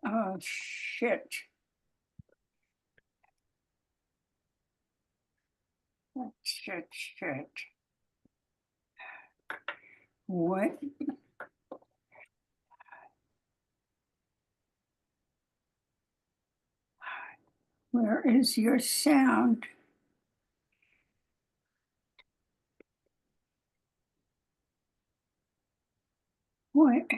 Oh, shit. Shit. What? Where is your sound? What?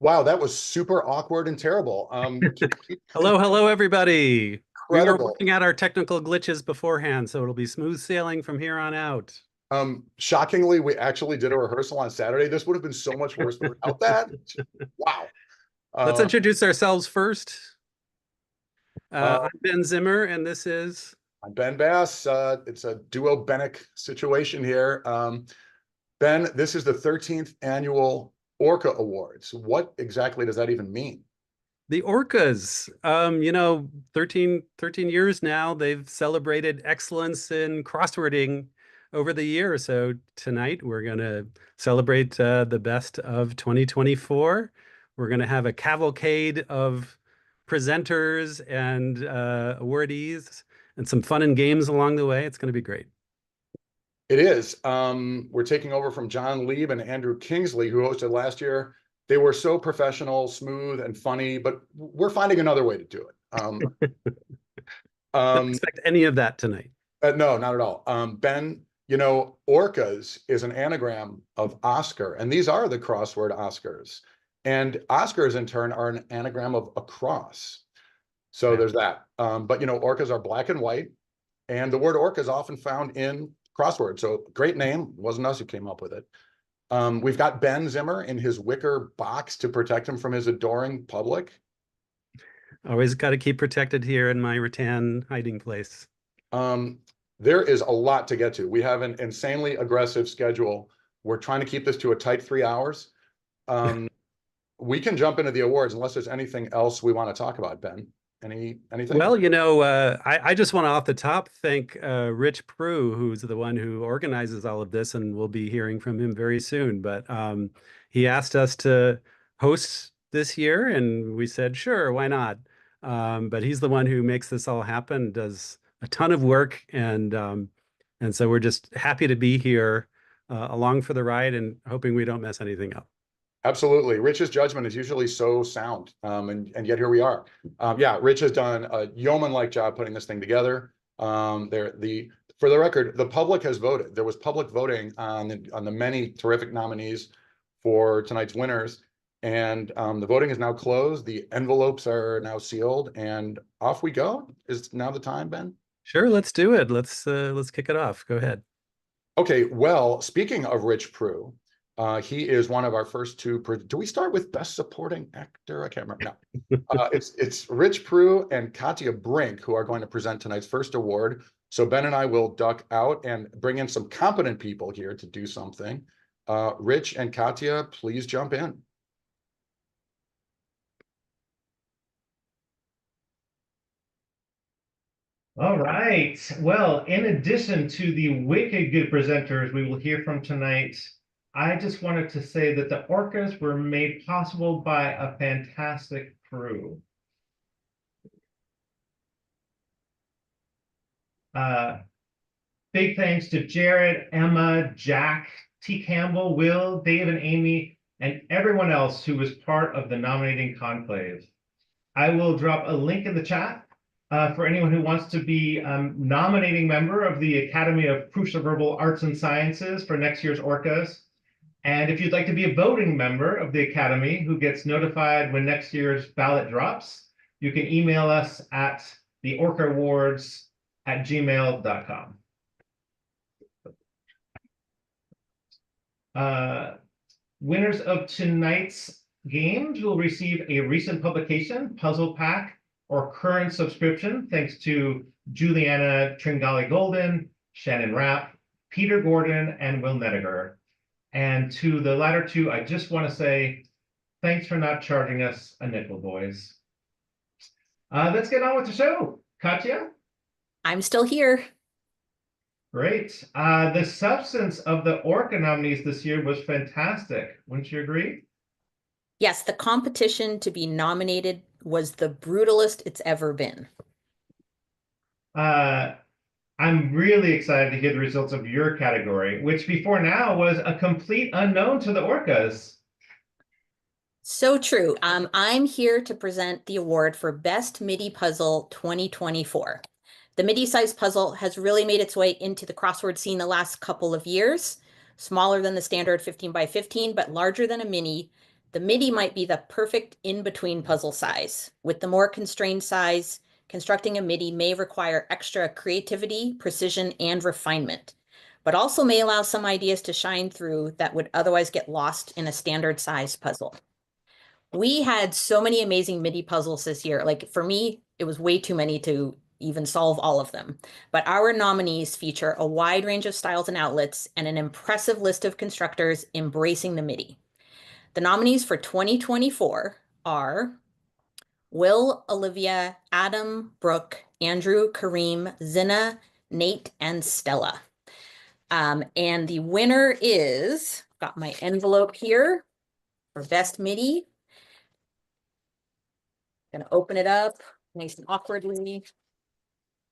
Wow, that was super awkward and terrible. Hello, everybody. We were Incredible. working out our technical glitches beforehand, so it'll be smooth sailing from here on out. Shockingly, we actually did a rehearsal on Saturday. This would have been so much worse without that. Wow. Let's Uh, introduce ourselves first. uh, I'm Ben Zimmer, and this is I'm Ben Bass. It's a duo Benick situation here. Ben, this is the 13th annual ORCA Awards. What exactly does that even mean? the Orcas. 13 years now, they've celebrated excellence in crosswording over the year. So tonight we're going to celebrate the best of 2024. We're going to have a cavalcade of presenters and awardees and some fun and games along the way. It's going to be great. It is. We're taking over from John Lieb and Andrew Kingsley, who hosted last year. They were so professional, smooth, and funny, but we're finding another way to do it. Don't Um, expect any of that tonight. no, not at all. Ben, Orcas is an anagram of Oscar, and these are the crossword Oscars. And Oscars, in turn, are an anagram of across. So Yeah. there's that. But, orcas are black and white, and the word orca is often found in crosswords. So great name. It wasn't us who came up with it. We've got Ben Zimmer in his wicker box to protect him from his adoring public. Always got to keep protected here in my rattan hiding place. Um, there is a lot to get to. We have an insanely aggressive schedule. We're trying to keep this to a tight 3 hours. We can jump into the awards unless there's anything else we want to talk about, Ben. Anything? Well, I just want to off the top thank Rich Prue, who's the one who organizes all of this, and we'll be hearing from him very soon. But he asked us to host this year, and we said, sure, why not? But he's the one who makes this all happen, does a ton of work, and so we're just happy to be here along for the ride and hoping we don't mess anything up. Absolutely. Rich's judgment is usually so sound, and yet here we are. Yeah, Rich has done a yeoman-like job putting this thing together. For the record, the public has voted. There was public voting on the many terrific nominees for tonight's winners, and the voting is now closed. The envelopes are now sealed, and off we go. Is now the time, Ben? Sure, let's do it. Let's kick it off. Go ahead. Okay, well, speaking of Rich Prue, he is one of our first two. Do we start with Best Supporting Actor? I can't remember. No, it's Rich Prue and Katya Brink who are going to present tonight's first award. So Ben and I will duck out and bring in some competent people here to do something. Rich and Katya, please jump in. All right. Well, in addition to the wicked good presenters we will hear from tonight, I just wanted to say that the orcas were made possible by a fantastic crew. Big thanks to Jared, Emma, Jack, T. Campbell, Will, Dave, and Amy, and everyone else who was part of the nominating conclave. I will drop a link in the chat for anyone who wants to be nominating member of the Academy of Cruciverbal Arts and Sciences for next year's ORCAs. And if you'd like to be a voting member of the Academy who gets notified when next year's ballot drops, you can email us at the ORCA Awards at gmail.com. Winners of tonight's games will receive a recent publication, puzzle pack, or current subscription, thanks to Juliana Tringali Golden, Shannon Rapp, Peter Gordon, and Will Nediger. And to the latter two, I just want to say, thanks for not charging us a nickel, boys. Let's get on with the show. Katya? I'm still here. Great. The substance of the ORCA nominees this year was fantastic. Wouldn't you agree? Yes, the competition to be nominated was the brutalest it's ever been. I'm really excited to hear the results of your category, which before now was a complete unknown to the orcas. So true. I'm here to present the award for Best MIDI Puzzle 2024. The MIDI-sized puzzle has really made its way into the crossword scene the last couple of years. Smaller than the standard 15 by 15, but larger than a mini. The MIDI might be the perfect in-between puzzle size. With the more constrained size, constructing a MIDI may require extra creativity, precision, and refinement, but also may allow some ideas to shine through that would otherwise get lost in a standard size puzzle. We had so many amazing MIDI puzzles this year. Like for me, it was way too many to even solve all of them. But our nominees feature a wide range of styles and outlets and an impressive list of constructors embracing the MIDI. The nominees for 2024 are Will, Olivia, Adam, Brooke, Andrew, Kareem, Zinna, Nate, and Stella. And the winner is, got my envelope here for Best MIDI. Gonna open it up nice and awkwardly,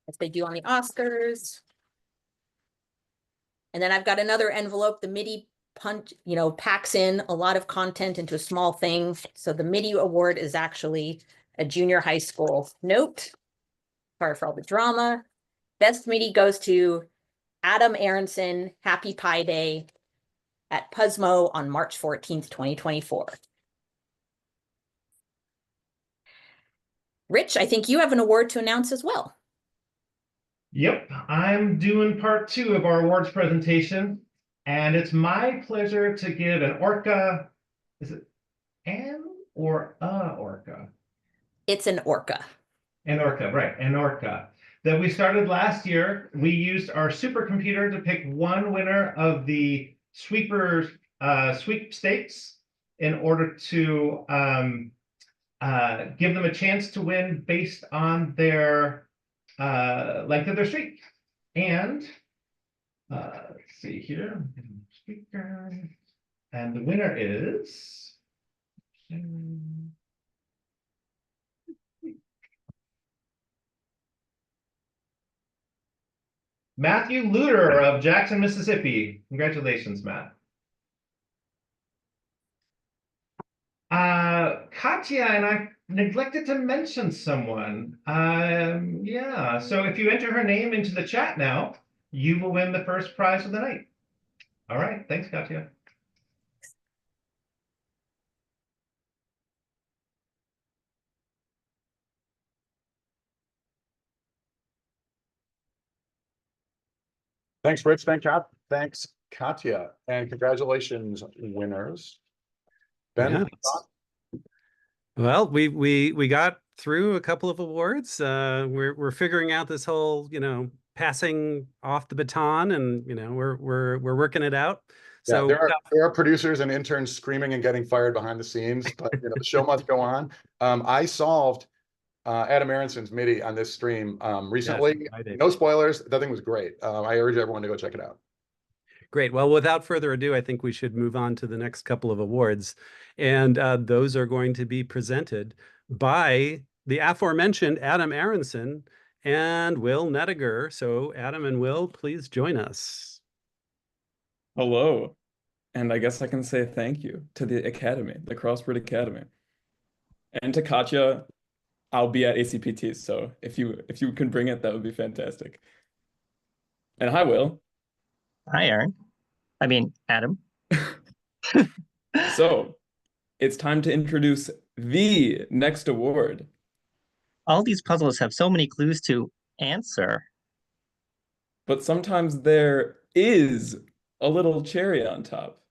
as they do on the Oscars. And then I've got another envelope. The MIDI packs in a lot of content into a small thing. So the MIDI award is actually a junior high school note. Sorry for all the drama. Best MIDI goes to Adam Aronson. Happy Pi Day at Puzzmo on March 14th, 2024. Rich, I think you have an award to announce as well. Yep, I'm doing part 2 of our awards presentation, and it's my pleasure to give an ORCA, is it an or a ORCA? It's an ORCA. An ORCA, right, an ORCA. That we started last year. We used our supercomputer to pick one winner of the sweepers sweepstakes in order to give them a chance to win based on their length of their streak. And let's see here, speaker, and the winner is Matthew Luter of Jackson, Mississippi. Congratulations, Matt. Katya and I neglected to mention someone. Yeah, so if you enter her name into the chat now, you will win the first prize of the night. All right, thanks, Katya. Thanks, Rich. Thanks, Katya. And congratulations, winners. Ben, Yeah. Well, we got through a couple of awards. We're figuring out this whole, passing off the baton, and we're working it out. yeah, So there are producers and interns screaming and getting fired behind the scenes, but the show must go on. I solved Adam Aronson's MIDI on this stream recently. Yes, I did. No spoilers. That thing was great. I urge everyone to go check it out. Great. Well, without further ado, I think we should move on to the next couple of awards. And those are going to be presented by the aforementioned Adam Aronson and Will Nediger. So Adam and Will, please join us. Hello. And I guess I can say thank you to the Academy, the Crossword Academy. And to Katya, I'll be at ACPT, so if you can bring it, that would be fantastic. And hi, Will. Hi, Aaron. I mean, Adam. So it's time to introduce the next award. All these puzzles have so many clues to answer. But sometimes there is a little cherry on top.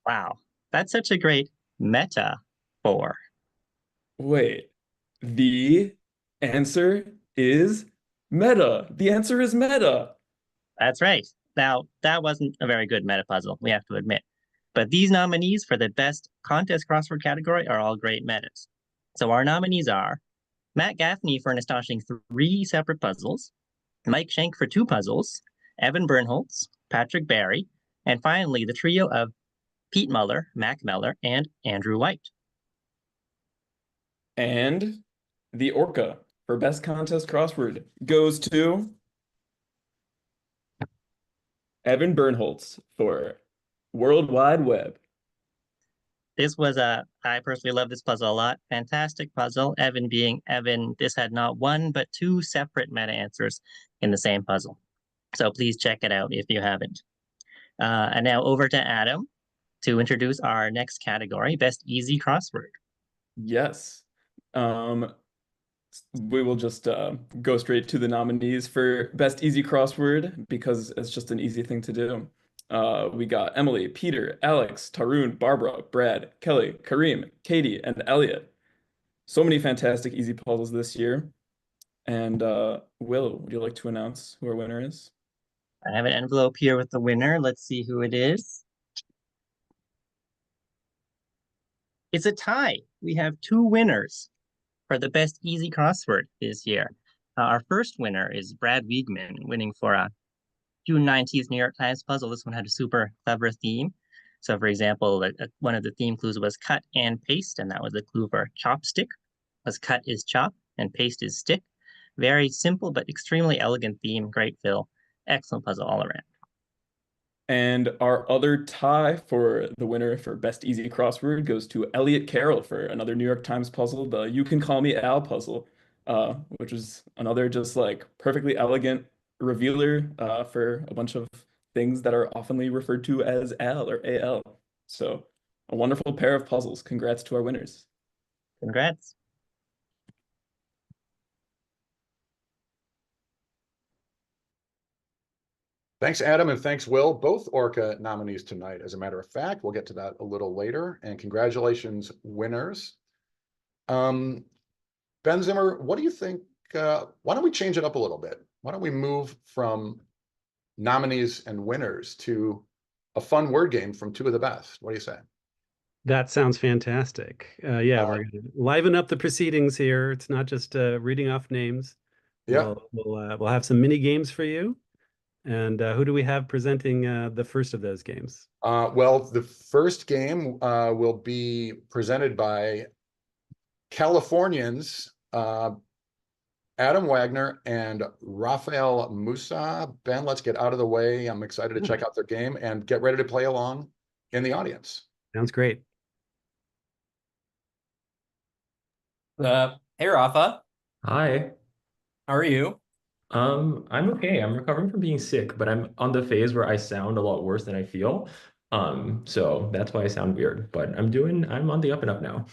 Wow, that's such a great metaphor. Wait, the answer is meta. The answer is meta. That's right. Now, that wasn't a very good meta puzzle, we have to admit. But these nominees for the best contest crossword category are all great metas. So our nominees are Matt Gaffney for an astonishing 3 separate puzzles, Mike Schenk for 2 puzzles, Evan Bernholtz, Patrick Barry, and finally the trio of Pete Muller, Mac Meller, and Andrew White. And the ORCA for best contest crossword goes to Evan Bernholtz for World Wide Web. This was I personally love this puzzle a lot. Fantastic puzzle. Evan being Evan, this had not 1, but 2 separate meta answers in the same puzzle. So please check it out if you haven't. And now over to Adam to introduce our next category, Best Easy Crossword. Yes. We will just go straight to the nominees for Best Easy Crossword because it's just an easy thing to do. We got Emily, Peter, Alex, Tarun, Barbara, Brad, Kelly, Kareem, Katie, and Elliot. So many fantastic easy puzzles this year. And Will, would you like to announce who our winner is? I have an envelope here with the winner. Let's see who it is. It's a tie. We have 2 winners for the best easy crossword this year. Our first winner is Brad Wiegman, winning for a June 19th New York Times puzzle. This one had a super clever theme. So for example, one of the theme clues was cut and paste, and that was the clue for chopstick. Was cut is chop and paste is stick. Very simple, but extremely elegant theme. Great fill. Excellent puzzle all around. And our other tie for the winner for Best Easy Crossword goes to Elliot Carroll for another New York Times puzzle, the You Can Call Me Al puzzle, which is another just like perfectly elegant revealer for a bunch of things that are oftenly referred to as Al or AL. So a wonderful pair of puzzles. Congrats to our winners. Congrats. Thanks, Adam, and thanks, Will. Both ORCA nominees tonight, as a matter of fact. We'll get to that a little later. And congratulations, winners. Ben Zimmer, what do you think? Why don't we change it up a little bit? Why don't we move from nominees and winners to a fun word game from 2 of the best? What do you say? That sounds fantastic. Yeah, we're going to liven up the proceedings here. It's not just reading off names. Yeah. We'll have some mini games for you. And who do we have presenting the first of those games? Well, the first game will be presented by Californians Adam Wagner and Rafael Musa. Ben, let's get out of the way. I'm excited to check out their game and get ready to play along in the audience. Sounds great. Hey, Rafa. Hi. How are you? I'm okay. I'm recovering from being sick, but I'm on the phase where I sound a lot worse than I feel. So that's why I sound weird, but I'm on the up and up now.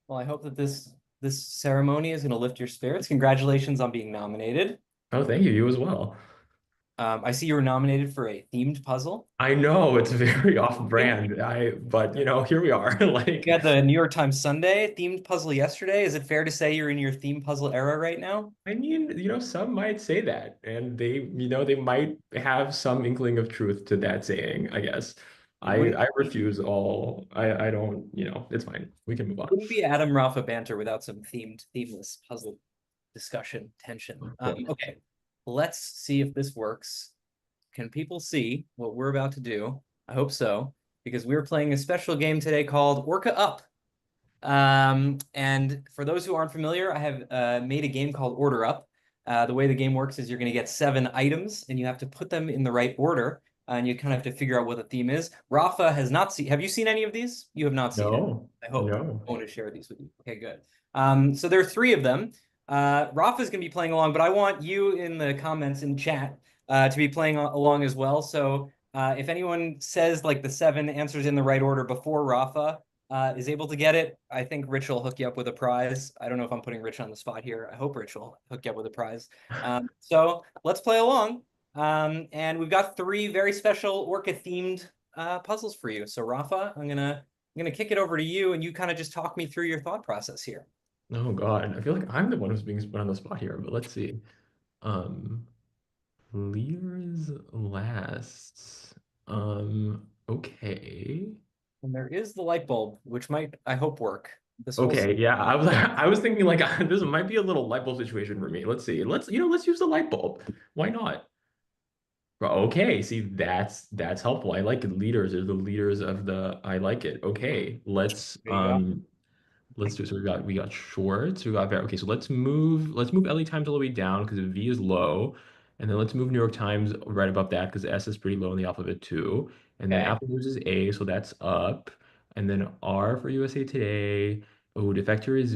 Well, I hope that this ceremony is going to lift your spirits. Congratulations on being nominated. Oh, thank you. You as well. I see you were nominated for a themed puzzle. I know it's very off-brand. But here we are. Like You had the New York Times Sunday themed puzzle yesterday. Is it fair to say you're in your theme puzzle era right now? I mean, some might say that, and they might have some inkling of truth to that saying, I guess. I refuse all. I don't, it's fine. We can move on. Wouldn't be Adam Rafa banter without some themeless puzzle discussion tension. Okay, let's see if this works. can people see what we're about to do? I hope so, because we're playing a special game today called ORCA Up. And for those who aren't familiar, I have made a game called Order Up. The way the game works is you're going to get 7 items, and you have to put them in the right order, and you kind of have to figure out what the theme is. Rafa has not seen. Have you seen any of these? You have not seen No, it. I hope. no. I want to share these with you. Okay, good. So there are 3 of them. Rafa's going to be playing along, but I want you in the comments in chat to be playing along as well. So if anyone says like the 7 answers in the right order before Rafa is able to get it, I think Rich will hook you up with a prize. I don't know if I'm putting Rich on the spot here. I hope Rich will hook you up with a prize. So let's play along. And we've got 3 very special Orca themed puzzles for you. So Rafa, I'm gonna kick it over to you, and you kind of just talk me through your thought process here. Oh God, I feel like I'm the one who's being put on the spot here, but let's see. Leaders lasts. Okay. And there is the light bulb, which might, I hope, work. This Okay, yeah, I was thinking like this might be a little light bulb situation for me. Let's see. Let's use the light bulb. Why not? Okay, see that's helpful. I like it. Leaders are the leaders of the I like it. Okay, let's There you go. let's do. So we got shorts. We got okay. So let's move LA Times all the way down because V is low, and then let's move New York Times right above that because S is pretty low in the alphabet too. And then Okay. Apple News is A, so that's up. And then R for USA Today. Oh, defector is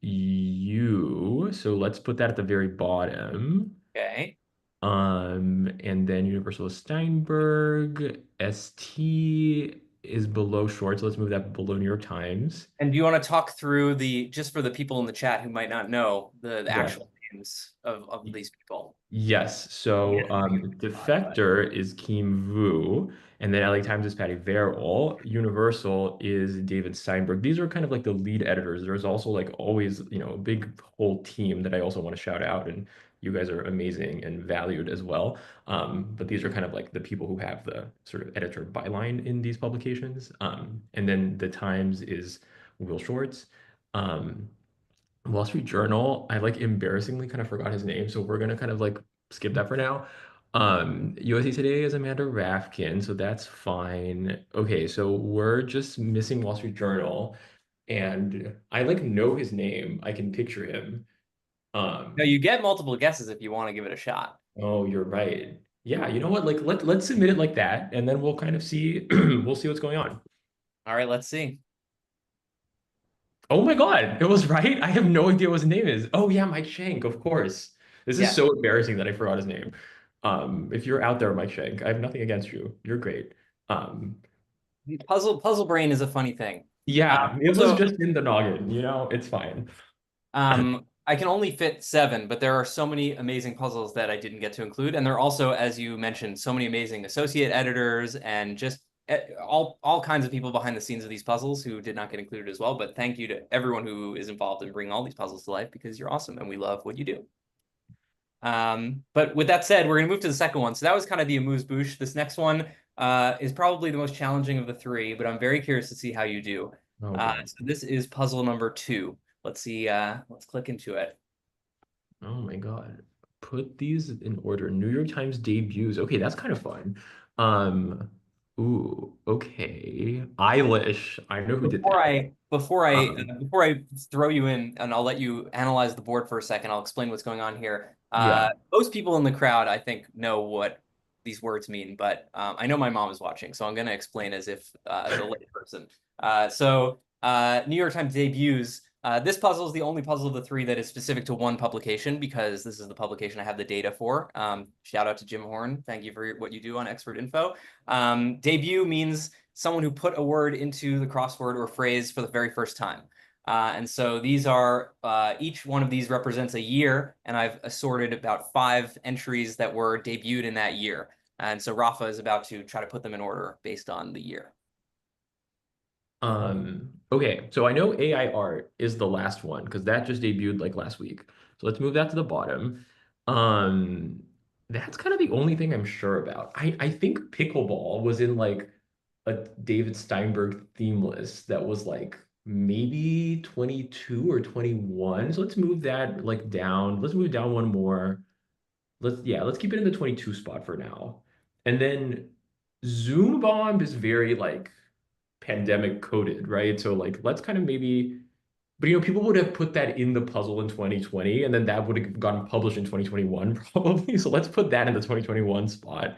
VU. So let's put that at the very bottom. Okay. And then Universal is Steinberg. ST is below short, so let's move that below New York Times. And do you want to talk through just for the people in the chat who might not know the Yes. actual names of these people? Yes. So defector is Kim Vu, and then LA Times is Patty Verrill. Universal is David Steinberg. These are kind of like the lead editors. There's also like always, a big whole team that I also want to shout out, and you guys are amazing and valued as well. But these are kind of like the people who have the sort of editor byline in these publications. And then the Times is Will Shorts. Wall Street Journal, I like embarrassingly kind of forgot his name, so we're gonna kind of like skip that for now. USA Today is Amanda Rafkin, so that's fine. Okay, so we're just missing Wall Street Journal, and I like know his name. I can picture him. No, you get multiple guesses if you want to give it a shot. Oh, you're right. Yeah, you know what? Like let's submit it like that, and then we'll kind of see we'll see what's going on. All right, let's see. Oh my God, it was right. I have no idea what his name is. Oh yeah, Mike Shank, of course. This is so embarrassing that I forgot his name. If you're out there, Mike Shank, I have nothing against you. You're great. Puzzle brain is a funny thing. Yeah, it was just in the noggin, it's fine. I can only fit 7, but there are so many amazing puzzles that I didn't get to include. And there are also, as you mentioned, so many amazing associate editors and just all kinds of people behind the scenes of these puzzles who did not get included as well. But thank you to everyone who is involved in bringing all these puzzles to life, because you're awesome and we love what you do. But with that said, we're going to move to the second one. So that was kind of the amuse-bouche. This next one is probably the most challenging of the 3, but I'm very curious to see how you do. So this is puzzle number 2. Let's see. Let's click into it. Oh my God. Put these in order. New York Times debuts. Okay, that's kind of fun. Ooh, okay. Eilish. I know who did that. Before I throw you in, and I'll let you analyze the board for a second, I'll explain what's going on here. Most people in the crowd, I think, know what these words mean, but I know my mom is watching, so I'm going to explain as if the lay person. New York Times debuts. This puzzle is the only puzzle of the 3 that is specific to one publication, because this is the publication I have the data for. Shout out to Jim Horn. Thank you for what you do on Expert Info. Debut means someone who put a word into the crossword or phrase for the very first time. And so these are, each one of these represents a year, and I've assorted about 5 entries that were debuted in that year. And so Rafa is about to try to put them in order based on the year. Okay, so I know AI art is the last one because that just debuted like last week. So let's move that to the bottom. That's kind of the only thing I'm sure about. I think pickleball was in like a David Steinberg theme list that was like maybe 22 or 21. So let's move that like down. Let's move down one more. let's keep it in the 22 spot for now. And then Zoom Bomb is very like pandemic coded, right? So like let's kind of maybe, but people would have put that in the puzzle in 2020 and then that would have gotten published in 2021 probably. So let's put that in the 2021 spot.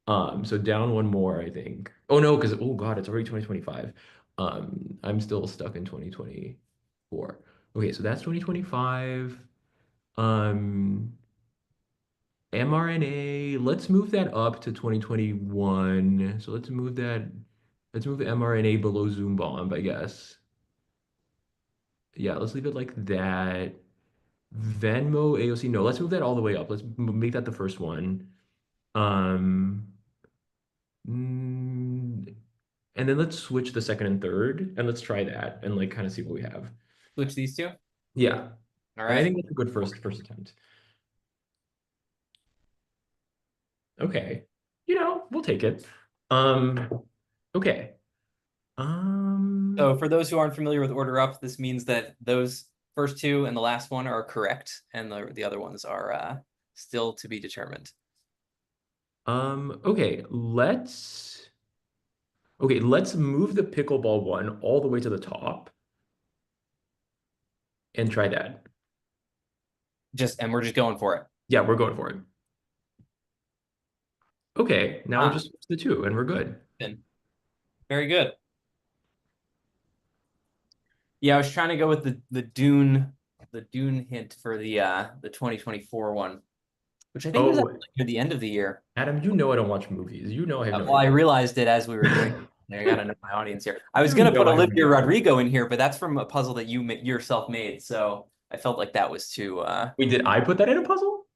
So down one more, I think. Oh no, because oh God, it's already 2025. I'm still stuck in 2024. Okay, so that's 2025. Um, mRNA, let's move that up to 2021. So let's move mRNA below Zoom Bomb, I guess. Yeah, let's leave it like that. Venmo, AOC, no, let's move that all the way up. Let's make that the first one. Um, mm, and then let's switch the second and third, and let's try that and like kind of see what we have. Switch these two. Yeah, All and I right. think that's a good first attempt. Okay, we'll take it. Okay. So for those who aren't familiar with order up, this means that those first two and the last one are correct, and the other ones are still to be determined. Okay, let's move the pickleball one all the way to the top and try that. And we're just going for it. Yeah, we're going for it. Okay, now we'll just switch the two and we're good. Very good. Yeah, I was trying to go with the Dune hint for the 2024 one, which I think was actually near the end of the year. Adam, I don't watch movies. I have well, I realized it as we were doing it. I gotta know my audience here. I was gonna put Olivia Rodrigo in here, but that's from a puzzle that you yourself made, so I felt like that was too. Wait, did I put that in a puzzle?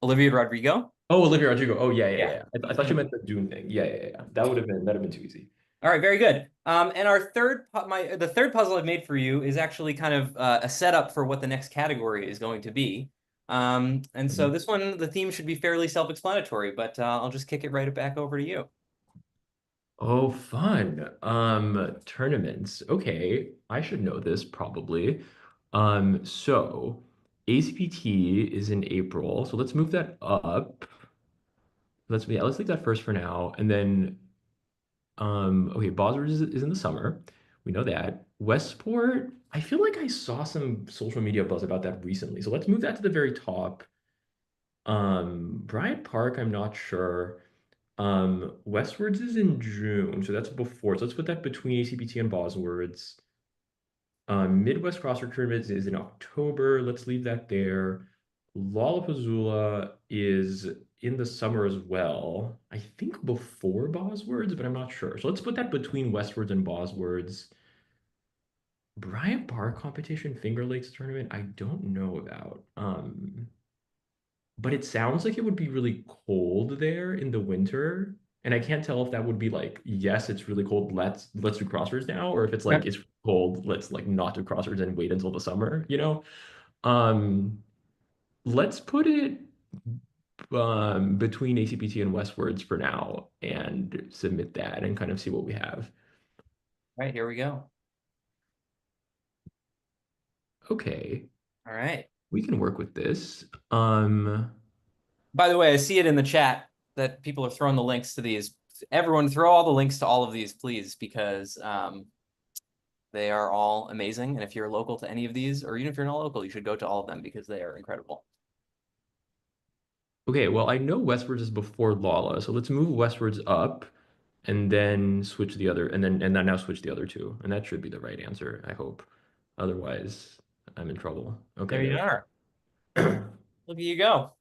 Olivia Rodrigo. Oh, Olivia Rodrigo. Oh, yeah. I thought you meant the Dune thing. Yeah. That'd have been too easy. All right, very good. And our the third puzzle I've made for you is actually kind of a setup for what the next category is going to be. And so this one, the theme should be fairly self-explanatory, but I'll just kick it right back over to you. Oh, fun. Tournaments. Okay, I should know this probably. So ACPT is in April, so let's move that up. Let's leave that first for now, and then okay, Bosworth is in the summer. We know that. Westport, I feel like I saw some social media buzz about that recently, so let's move that to the very top. Bryant Park, I'm not sure. Westwards is in June, so that's before. So let's put that between ACPT and Boswords. Midwest Crossword Tournament is in October. Let's leave that there. Lollapuzzoola is in the summer as well. I think before Boswords, but I'm not sure. So let's put that between Westwards and Boswords. Bryant Park Competition Finger Lakes Tournament, I don't know about. But it sounds like it would be really cold there in the winter. And I can't tell if that would be like, yes, it's really cold, let's do Crosswords now, or if it's like, it's cold, let's like not do Crosswords and wait until the summer, Let's put it between ACPT and Westwards for now and submit that and kind of see what we have. All right, here we go. Okay. All right. We can work with this. By the way, I see it in the chat that people are throwing the links to these. Everyone throw all the links to all of these, please, because they are all amazing. And if you're local to any of these, or even if you're not local, you should go to all of them because they are incredible. Okay, well, I know Westwards is before Lala, so let's move Westwards up and then switch the other, and then now switch the other two. And that should be the right answer, I hope. Otherwise, I'm in trouble. Okay. There you are. Look at you go.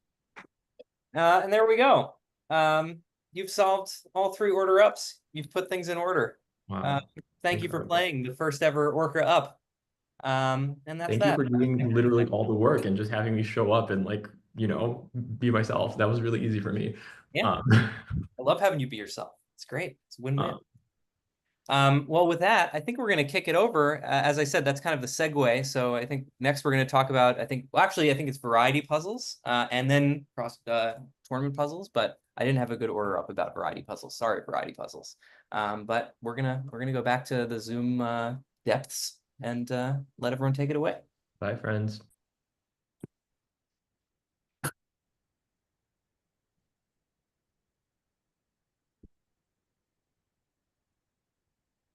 And there we go. You've solved all three order ups. You've put things in order. Wow. Thank you for playing the first ever ORCA up. And that's Thank you for doing literally all the work and just having me show up and like, be myself. That was really easy for me. Yeah. I love having you be yourself. It's great. It's a win-win. Well, with that, I think we're going to kick it over. As I said, that's kind of the segue. So I think next we're going to talk about, I think it's variety puzzles and then tournament puzzles, but I didn't have a good order up about variety puzzles. Sorry, variety puzzles. But we're gonna go back to the Zoom depths and let everyone take it away. Bye, friends.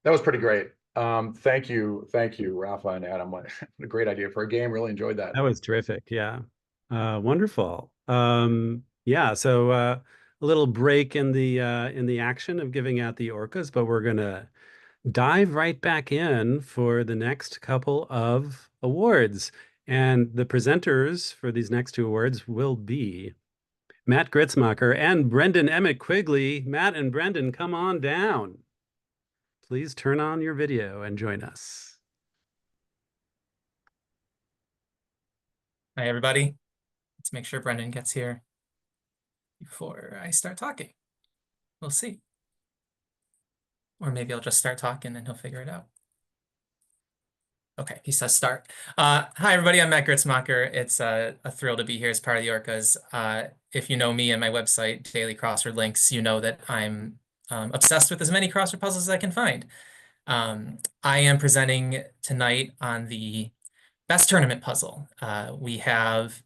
That was pretty great. Thank you, Rafa and Adam. What a great idea for a game. Really enjoyed that. That was terrific. Yeah. Wonderful. Yeah, so a little break in the action of giving out the orcas, but we're gonna dive right back in for the next couple of awards. And the presenters for these next two awards will be Matt Gritzmacher and Brendan Emmett Quigley. Matt and Brendan, come on down. Please turn on your video and join us. Hi, everybody. Let's make sure Brendan gets here before I start talking. We'll see. Or maybe I'll just start talking and he'll figure it out. Okay, he says start. Hi, everybody. I'm Matt Gritzmacher. It's a thrill to be here as part of the Orcas. If you know me and my website, Daily Crossword Links, you know that I'm obsessed with as many crossword puzzles as I can find. I am presenting tonight on the best tournament puzzle. We have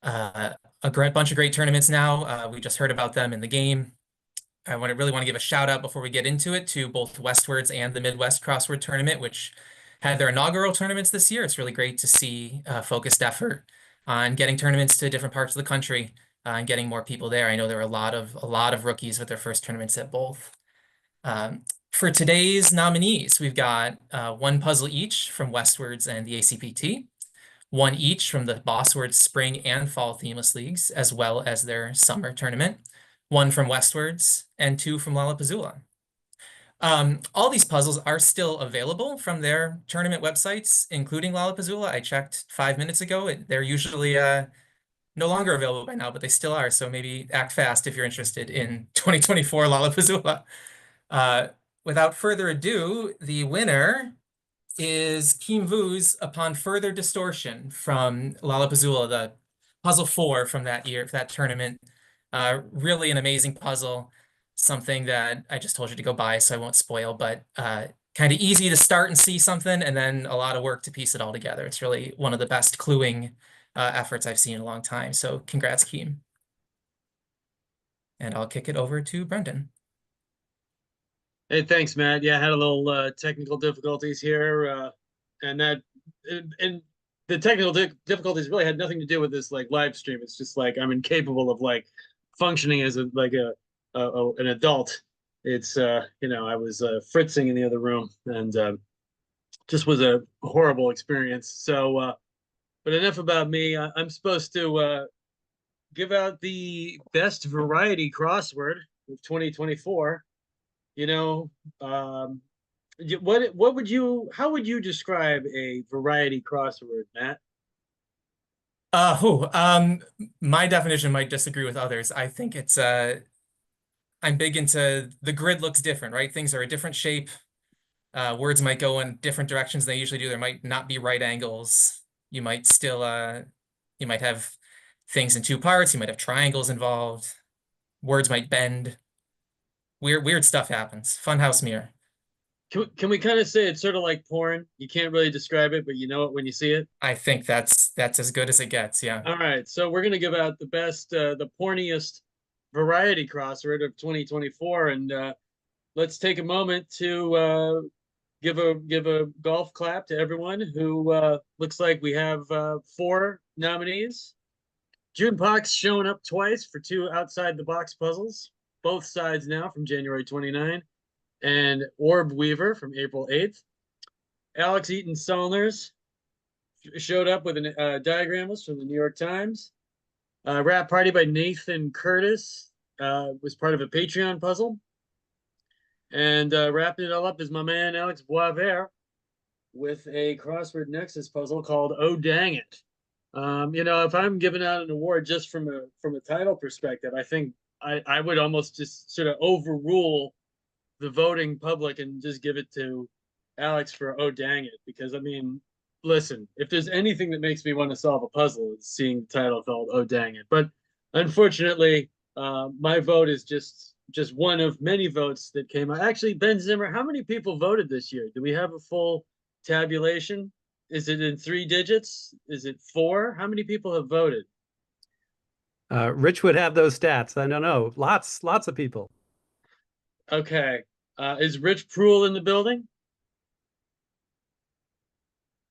a bunch of great tournaments now. We just heard about them in the game. I really want to give a shout out before we get into it to both Westwards and the Midwest Crossword Tournament, which had their inaugural tournaments this year. It's really great to see focused effort on getting tournaments to different parts of the country and getting more people there. I know there were a lot of rookies with their first tournaments at both. For today's nominees, we've got one puzzle each from Westwards and the ACPT, one each from the Bosswords Spring and Fall Themeless Leagues, as well as their summer tournament, one from Westwards, and two from Lollapuzzoola. All these puzzles are still available from their tournament websites, including Lollapuzzoola. I checked 5 minutes ago. They're usually no longer available by now, but they still are. So maybe act fast if you're interested in 2024 Lollapuzzoola. Without further ado, the winner is Kim Vu's Upon Further Distortion from Lollapuzzoola, the puzzle 4 from that year, that tournament. Really an amazing puzzle, something that I just told you to go buy, so I won't spoil, but kind of easy to start and see something, and then a lot of work to piece it all together. It's really one of the best cluing efforts I've seen in a long time. So congrats, Kim. And I'll kick it over to Brendan. Hey, thanks, Matt. Yeah, I had a little technical difficulties here, and the technical difficulties really had nothing to do with this like live stream. It's just like I'm incapable of like functioning as an adult. It's you know, I was fritzing in the other room, and just was a horrible experience. So, but enough about me. I'm supposed to give out the best variety crossword of 2024. You know, how would you describe a variety crossword, Matt? My definition might disagree with others. I think it's I'm big into the grid looks different, right? Things are a different shape. Words might go in different directions than they usually do. There might not be right angles. You might still you might have things in two parts. You might have triangles involved. Words might bend. Weird stuff happens. Funhouse mirror. Can we kind of say it's sort of like porn? You can't really describe it, but you know it when you see it. I think that's as good as it gets. Yeah. All right, so we're gonna give out the best, the porniest variety crossword of 2024, and let's take a moment to give a golf clap to everyone who looks like we have 4 nominees. June Pox showing up twice for 2 outside the box puzzles, both sides now from January 29, and Orb Weaver from April 8th. Alex Eaton Salners showed up with a diagrammist from the New York Times. Rap Party by Nathan Curtis was part of a Patreon puzzle. And wrapping it all up is my man Alex Boisvert with a crossword nexus puzzle called Oh Dang It. You know, if I'm giving out an award just from a title perspective, I think I would almost just sort of overrule the voting public and just give it to Alex for Oh Dang It. Because I mean, listen, if there's anything that makes me want to solve a puzzle, it's seeing the title called Oh Dang It. But unfortunately, my vote is just one of many votes that came out. Actually, Ben Zimmer, how many people voted this year? Do we have a full tabulation? Is it in 3 digits? Is it 4? How many people have voted? Rich would have those stats. I don't know. Lots of people. Okay. Is Rich Pruill in the building?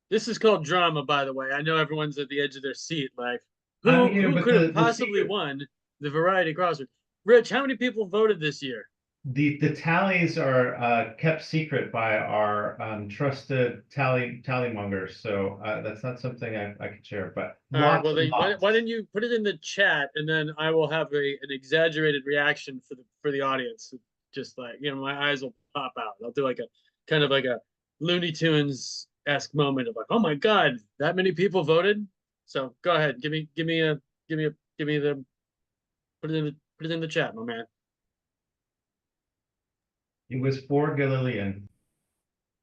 This is called drama, by the way. I know everyone's at the edge of their seat. Like, I'm here, who but could have the possibly secret- won the variety crossword? Rich, how many people voted this year? The tallies are kept secret by our trusted tallymongers, so that's not something I can share. But All right, lots well, and then lots. why didn't you put it in the chat, and then I will have an exaggerated reaction for the audience. Just like, you know, my eyes will pop out. I'll do like a kind of like a Looney Tunes-esque moment of like, oh my God, that many people voted. So go ahead, give me the put it in the chat, my man. It was for Galilean.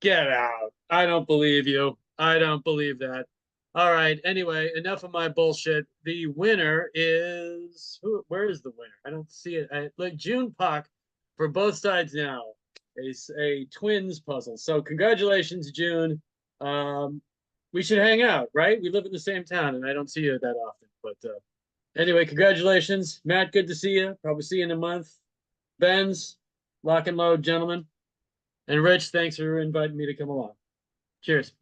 Get out. I don't believe you. I don't believe that. All right. Anyway, enough of my bullshit. The winner is who? Where is the winner? I don't see it. Like June Puck for both sides now. A twins puzzle. So congratulations, June. We should hang out, right? We live in the same town, and I don't see you that often. But anyway, congratulations, Matt. Good to see you. Probably see you in a month. Ben's lock and load, gentlemen. And Rich, thanks for inviting me to come along. Cheers.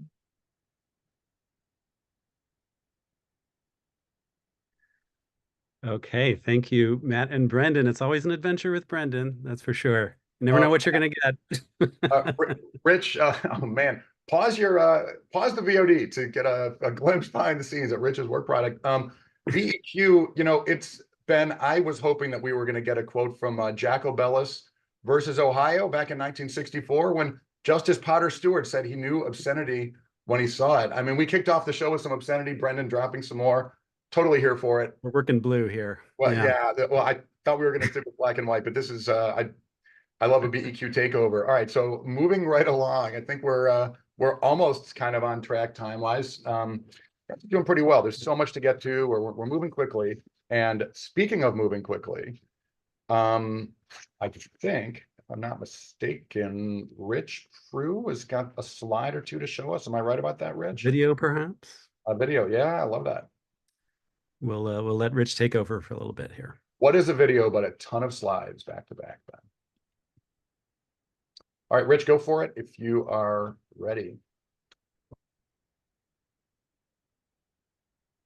Okay, thank you, Matt and Brendan. It's always an adventure with Brendan, that's for sure. You never know what you're gonna get. Rich, oh man, pause the VOD to get a glimpse behind the scenes at Rich's work product. BEQ, you know, it's Ben. I was hoping that we were going to get a quote from Jacobellis versus Ohio back in 1964 when Justice Potter Stewart said he knew obscenity when he saw it. I mean, we kicked off the show with some obscenity, Brendan dropping some more. Totally here for it. We're working blue here. Well, yeah. Well, I thought we were going to stick with black and white, but this is I love a BEQ takeover. All right, so moving right along, I think we're almost kind of on track time wise. Doing pretty well. There's so much to get to. We're moving quickly. And speaking of moving quickly, I think, if I'm not mistaken, Rich Prue has got a slide or two to show us. Am I right about that, Rich? Video, perhaps? A video, yeah, I love that. We'll let Rich take over for a little bit here. What is a video but a ton of slides back to back, Ben? All right, Rich, go for it if you are ready.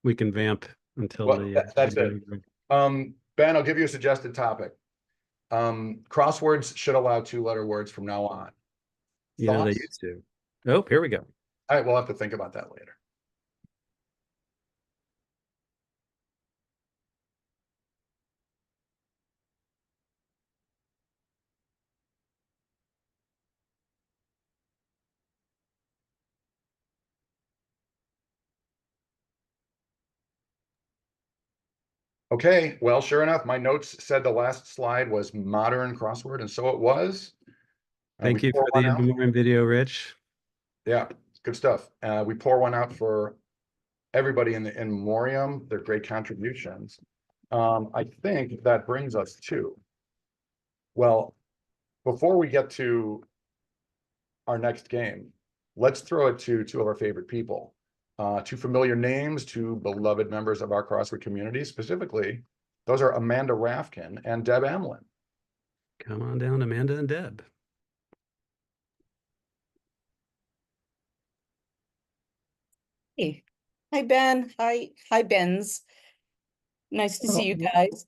We can vamp until Well, that's it. Ben, I'll give you a suggested topic. Crosswords should allow two-letter words from now on. You know, they Thoughts? used to. Oh, here we go. All right, we'll have to think about that later. Okay, well, sure enough, my notes said the last slide was modern crossword, and so it was. Thank We you pour for the one out. in memoriam video, Rich. Yeah, good stuff. We pour one out for everybody in the in memoriam, their great contributions. I think that brings us to, well, before we get to our next game, let's throw it to two of our favorite people. Two familiar names, two beloved members of our crossword community. Specifically, those are Amanda Rafkin and Deb Amlin. Come on down, Amanda and Deb. Hey, hi Ben. Hi Ben's. Nice to see you guys.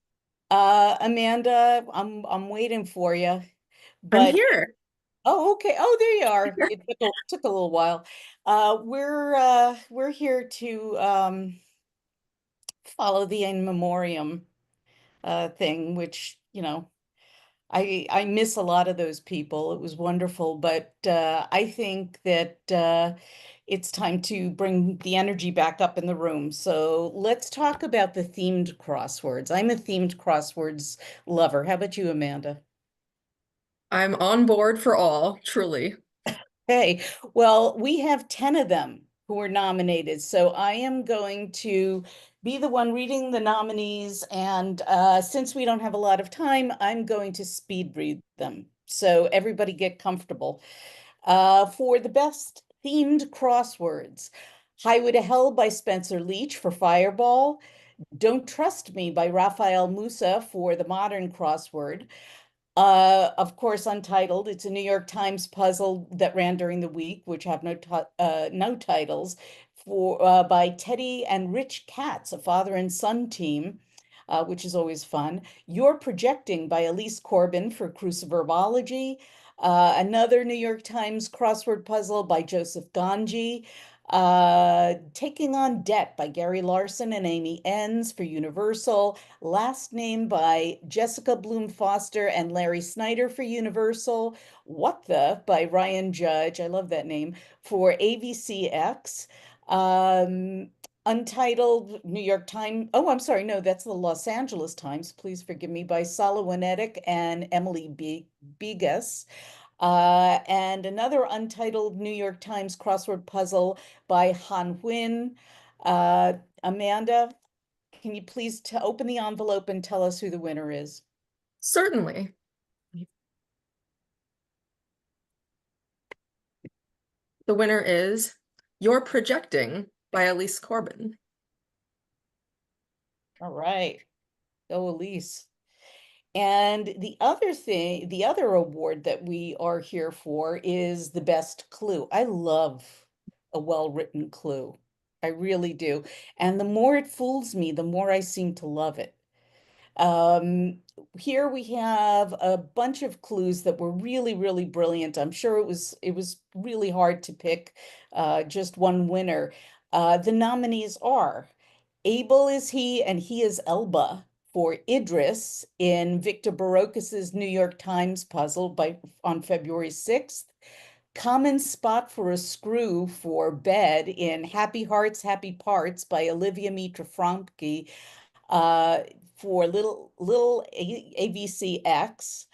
Amanda, I'm waiting for you. I'm here. Oh, okay. Oh, there you are. It took a little while. We're here to follow the in memoriam thing, which, you know, I miss a lot of those people. It was wonderful, but I think that it's time to bring the energy back up in the room. So let's talk about the themed crosswords. I'm a themed crosswords lover. How about you, Amanda? I'm on board for all, truly. Hey, well, we have 10 of them who were nominated. So I am going to be the one reading the nominees. And since we don't have a lot of time, I'm going to speed read them. So everybody get comfortable. For the best themed crosswords, Highway to Hell by Spencer Leach for Fireball. Don't Trust Me by Rafael Musa for the modern crossword. Of course, Untitled. It's a New York Times puzzle that ran during the week, which have no titles, by Teddy and Rich Katz, a father and son team, which is always fun. You're Projecting by Elise Corbin for Cruciverbology. Another New York Times crossword puzzle by Joseph Ganji. Taking on Debt by Gary Larson and Amy Enns for Universal. Last Name by Jessica Bloom Foster and Larry Snyder for Universal. What the by Ryan Judge, I love that name, for AVCX. Untitled New York Times. Oh, I'm sorry. No, that's the Los Angeles Times. Please forgive me. By Sala Winetic and Emily Bigas. And another untitled New York Times crossword puzzle by Han Huynh. Amanda, can you please open the envelope and tell us who the winner is? Certainly. The winner is You're Projecting by Elise Corbin. All right. Go, Elise. And the other award that we are here for is the best clue. I love a well-written clue. I really do. And the more it fools me, the more I seem to love it. Here we have a bunch of clues that were really, really brilliant. I'm sure it was really hard to pick just one winner. The nominees are Abel is he and he is Elba for Idris in Victor Barocas's New York Times puzzle on February 6th. Common Spot for a Screw for Bed in Happy Hearts, Happy Parts by Olivia Mitra Fromke for Little AVCX.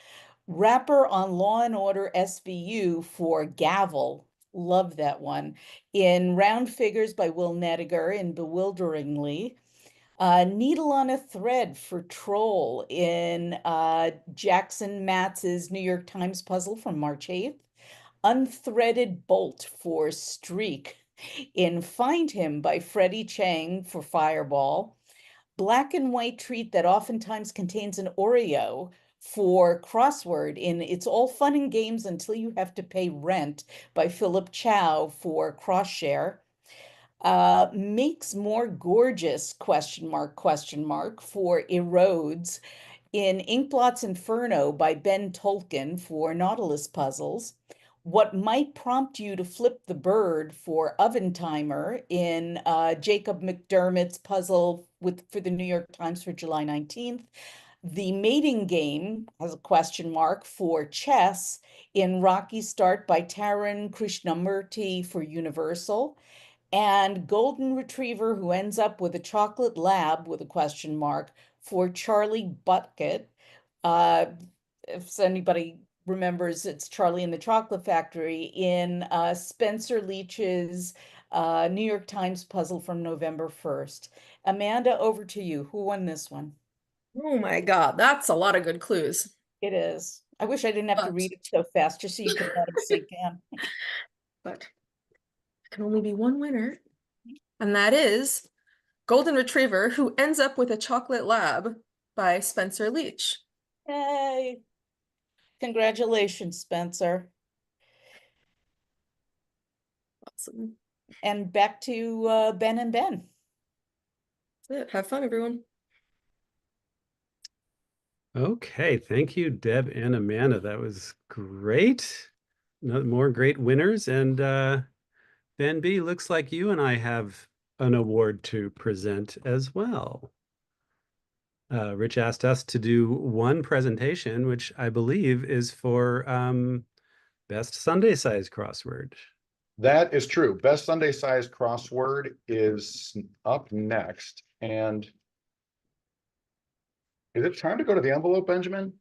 Rapper on Law and Order SVU for Gavel. Love that one. In Round Figures by Will Nediger in Bewilderingly. Needle on a Thread for Troll in Jackson Matz's New York Times puzzle from March 8th. Unthreaded Bolt for Streak in Find Him by Freddie Chang for Fireball. Black and White Treat that oftentimes contains an Oreo for Crossword in It's All Fun and Games Until You Have to Pay Rent by Philip Chow for Crossshare. Makes More Gorgeous, question mark, for Erodes in Inkblot's Inferno by Ben Tolkien for Nautilus Puzzles. What Might Prompt You to Flip the Bird for Oven Timer in Jacob McDermott's puzzle for the New York Times for July 19th. The Mating Game has a question mark for Chess in Rocky Start by Taran Krishnamurti for Universal. And Golden Retriever Who Ends Up with a Chocolate Lab with a question mark for Charlie Bucket. If anybody remembers, it's Charlie and the Chocolate Factory in Spencer Leach's New York Times puzzle from November 1st. Amanda, over to you. Who won this one? Oh my God, that's a lot of good clues. It is. I wish I didn't have to read it so fast, just so you could let it sink in. But there can only be one winner, and that is Golden Retriever Who Ends Up with a Chocolate Lab by Spencer Leach. Yay. Congratulations, Spencer. Awesome. And back to Ben and Ben. That's it. Have fun, everyone. Okay, thank you, Deb and Amanda. That was great. No more great winners. And Ben B, looks like you and I have an award to present as well. Rich asked us to do one presentation, which I believe is for Best Sunday Size Crossword. That is true. Best Sunday Size Crossword is up next. And is it time to go to the envelope, Benjamin?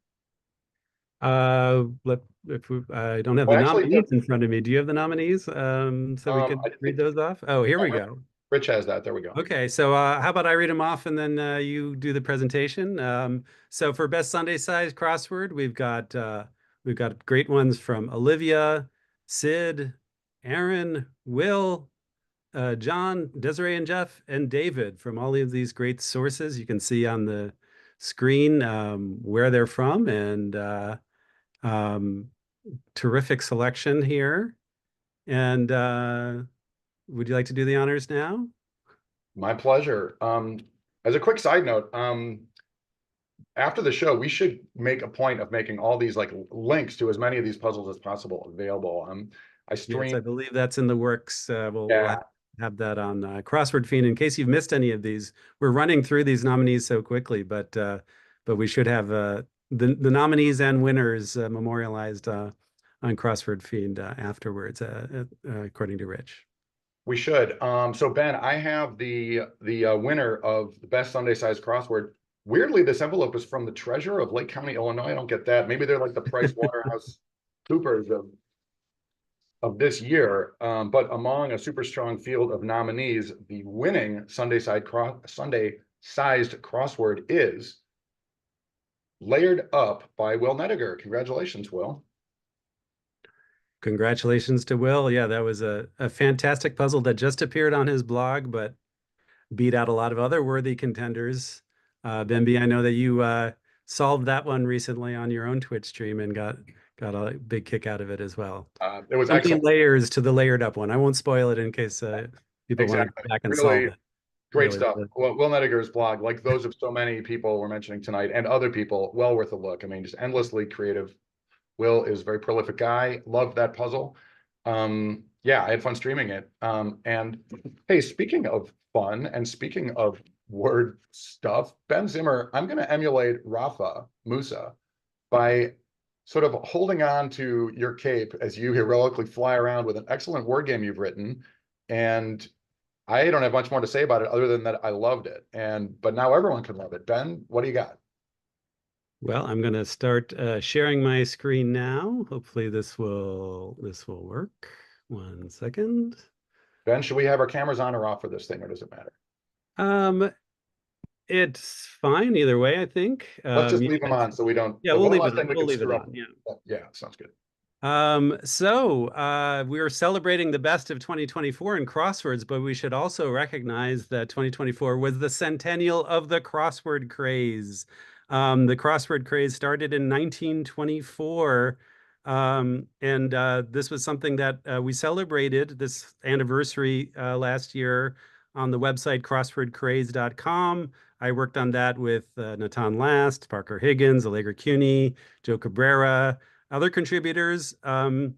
I don't have the nominees in front of me. Do you have the nominees? So we could read those off. Oh, here we go. Rich has that. There we go. Okay, so how about I read them off and then you do the presentation. So for Best Sunday Size Crossword, we've got great ones from Olivia, Sid, Aaron, Will, John, Desiree, and Jeff, and David from all of these great sources. You can see on the screen where they're from, and Terrific selection here. And would you like to do the honors now? My pleasure. As a quick side note, after the show, we should make a point of making all these like links to as many of these puzzles as possible available. I Yes, I stream. believe that's in the works. We'll Yeah. have that on Crossword Fiend in case you've missed any of these. We're running through these nominees so quickly, but we should have the nominees and winners memorialized on Crossword Fiend afterwards, according to Rich. We should. So Ben, I have the winner of the best Sunday-sized crossword. Weirdly, this envelope is from the treasurer of Lake County, Illinois. I don't get that. Maybe they're like the Price Waterhouse Coopers of this year. But among a super strong field of nominees, the winning Sunday-sized crossword is Layered Up by Will Nediger. Congratulations, Will. Congratulations to Will. Yeah, that was a fantastic puzzle that just appeared on his blog, but beat out a lot of other worthy contenders. Bemby, I know that you solved that one recently on your own Twitch stream and got a big kick out of it as well. It was many excellent. layers to the layered up one. I won't spoil it in case people want to go back and solve it. Great stuff. Well, Will Nediger's blog, like those of so many people we're mentioning tonight and other people, well worth a look. I mean, just endlessly creative. Will is a very prolific guy. Loved that puzzle. Yeah, I had fun streaming it. And hey, speaking of fun and speaking of word stuff, Ben Zimmer, I'm going to emulate Rafa Musa by sort of holding on to your cape as you heroically fly around with an excellent word game you've written. And I don't have much more to say about it other than that I loved it. But now everyone can love it. Ben, what do you got? Well, I'm going to start sharing my screen now. Hopefully this will work. 1 second. Ben, should we have our cameras on or off for this thing, or does it matter? It's fine either way, I think. Let's just leave them on so we don't. Yeah, we'll leave it on. We'll leave it on. Yeah, sounds good. So we are celebrating the best of 2024 in crosswords, but we should also recognize that 2024 was the centennial of the crossword craze. The crossword craze started in 1924, and this was something that we celebrated this anniversary last year on the website crosswordcraze.com. I worked on that with Natan Last, Parker Higgins, Allegra Cuny, Joe Cabrera, other contributors who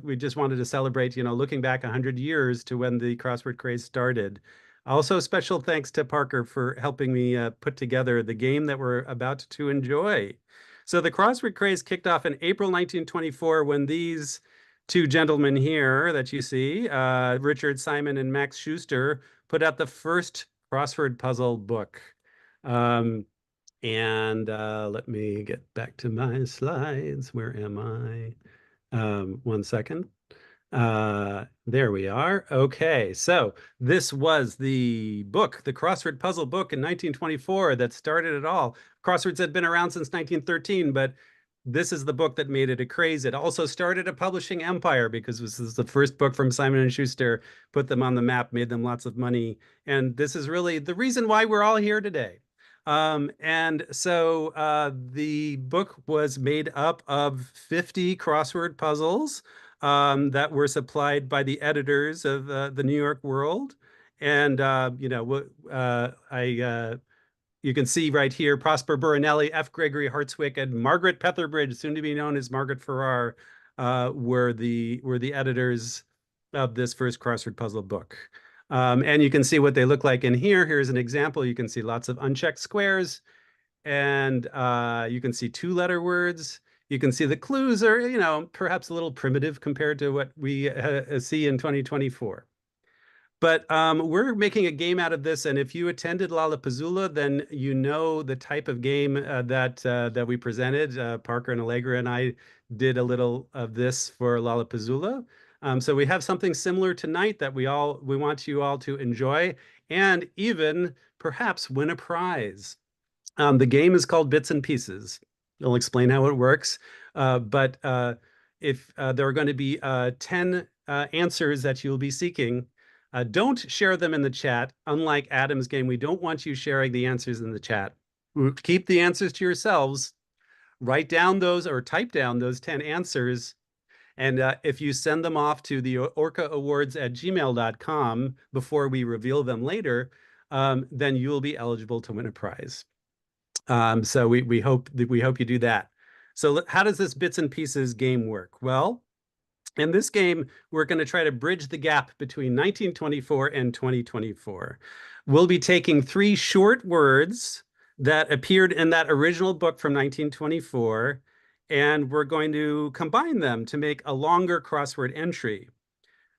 we just wanted to celebrate, looking back 100 years to when the crossword craze started. Also, special thanks to Parker for helping me put together the game that we're about to enjoy. So the crossword craze kicked off in April 1924 when these two gentlemen here that you see, Richard Simon and Max Schuster, put out the first crossword puzzle book. And let me get back to my slides. Where am I? 1 second. There we are. Okay, so this was the book, the crossword puzzle book in 1924 that started it all. Crosswords had been around since 1913, but this is the book that made it a craze. It also started a publishing empire because this is the first book from Simon & Schuster, put them on the map, made them lots of money. And this is really the reason why we're all here today. And so the book was made up of 50 crossword puzzles that were supplied by the editors of the New York World. And, you can see right here, Prosper Burinelli, F. Gregory Hartswick, and Margaret Petherbridge, soon to be known as Margaret Farrar, were the editors of this first crossword puzzle book. And you can see what they look like in here. Here's an example. You can see lots of unchecked squares, and you can see two-letter words. You can see the clues are, perhaps a little primitive compared to what we see in 2024. But we're making a game out of this, and if you attended Lollapuzzoola, then you know the type of game that we presented. Parker and Allegra and I did a little of this for Lollapuzzoola. So we have something similar tonight that we want you all to enjoy and even perhaps win a prize. The game is called Bits and Pieces. I'll explain how it works. But if there are going to be 10 answers that you'll be seeking, don't share them in the chat. Unlike Adam's game, we don't want you sharing the answers in the chat. Keep the answers to yourselves. write down those or type down those 10 answers. And if you send them off to the ORCA Awards at gmail.com before we reveal them later, then you will be eligible to win a prize. So we hope you do that. So how does this bits and pieces game work? Well, in this game, we're going to try to bridge the gap between 1924 and 2024. We'll be taking 3 short words that appeared in that original book from 1924, and we're going to combine them to make a longer crossword entry.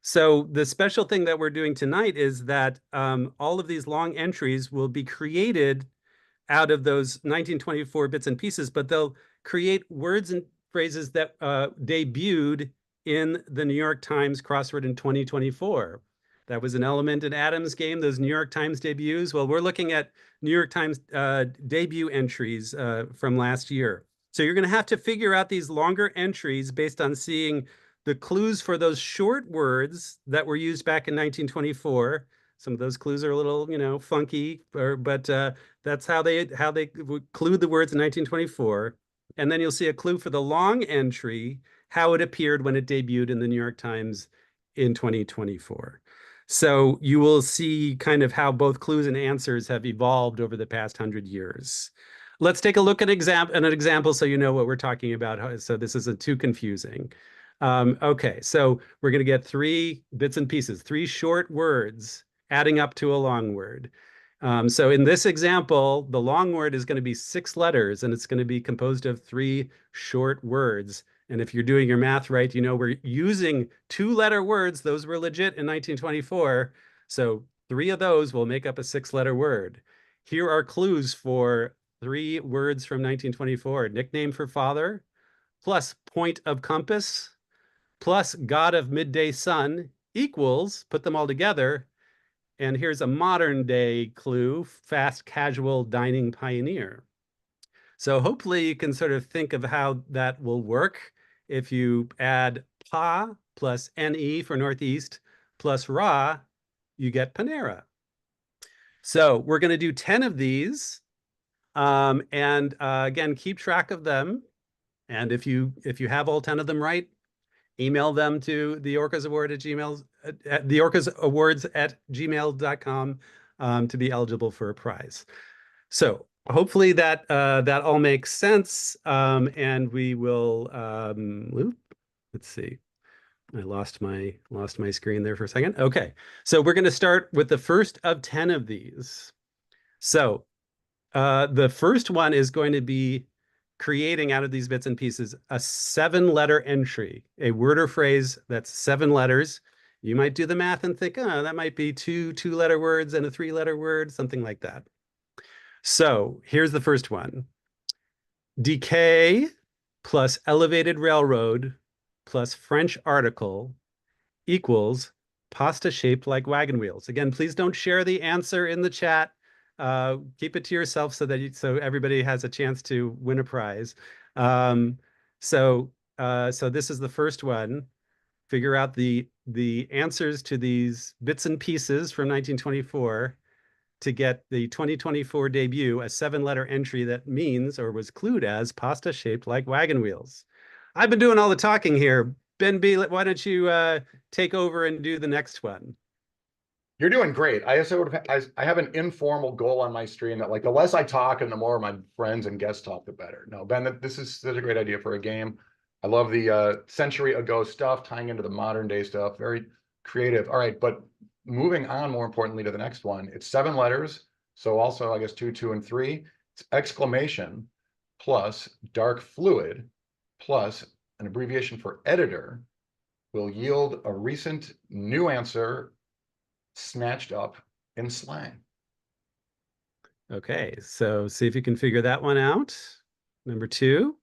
So the special thing that we're doing tonight is that all of these long entries will be created out of those 1924 bits and pieces, but they'll create words and phrases that debuted in the New York Times crossword in 2024. That was an element in Adam's game, those New York Times debuts. Well, we're looking at New York Times debut entries from last year. So you're going to have to figure out these longer entries based on seeing the clues for those short words that were used back in 1924. Some of those clues are a little, funky, but that's how they clued the words in 1924. And then you'll see a clue for the long entry, how it appeared when it debuted in the New York Times in 2024. So you will see kind of how both clues and answers have evolved over the past 100 years. Let's take a look at an example so you know what we're talking about, so this isn't too confusing. Okay, so we're going to get 3 bits and pieces, 3 short words adding up to a long word. So in this example, the long word is going to be 6 letters, and it's going to be composed of 3 short words. And if you're doing your math right, we're using 2-letter words. Those were legit in 1924. So 3 of those will make up a 6-letter word. Here are clues for 3 words from 1924. Nickname for father, plus point of compass, plus god of midday sun, equals, put them all together, and here's a modern day clue, fast casual dining pioneer. So hopefully you can sort of think of how that will work if you add pa plus ne for Northeast plus ra, you get Panera. So we're going to do 10 of these. And again, keep track of them. And if you have all 10 of them right, email them to the ORCA's Award at the ORCA's Awards at gmail.com to be eligible for a prize. So hopefully that all makes sense. And we will let's see. I lost my screen there for a second. Okay, so we're going to start with the first of 10 of these. So the first one is going to be creating out of these bits and pieces a 7-letter entry, a word or phrase that's 7 letters. You might do the math and think, oh, that might be 2 2-letter words and a 3-letter word, something like that. So here's the first one. Decay plus elevated railroad plus French article equals pasta shaped like wagon wheels. Again, please don't share the answer in the chat. Keep it to yourself so that so everybody has a chance to win a prize. So this is the first one. Figure out the answers to these bits and pieces from 1924 to get the 2024 debut, a 7-letter entry that means or was clued as pasta shaped like wagon wheels. I've been doing all the talking here. Ben B, why don't you take over and do the next one? You're doing great. I have an informal goal on my stream that, like, the less I talk and the more my friends and guests talk, the better. No, Ben, this is such a great idea for a game. I love the century ago stuff tying into the modern day stuff. Very creative. All right, but moving on, more importantly, to the next one. It's 7 letters. So also, I guess 2, 2, and 3. It's exclamation plus dark fluid plus an abbreviation for editor will yield a recent new answer snatched up in slang. Okay, so see if you can figure that one out. Number 2.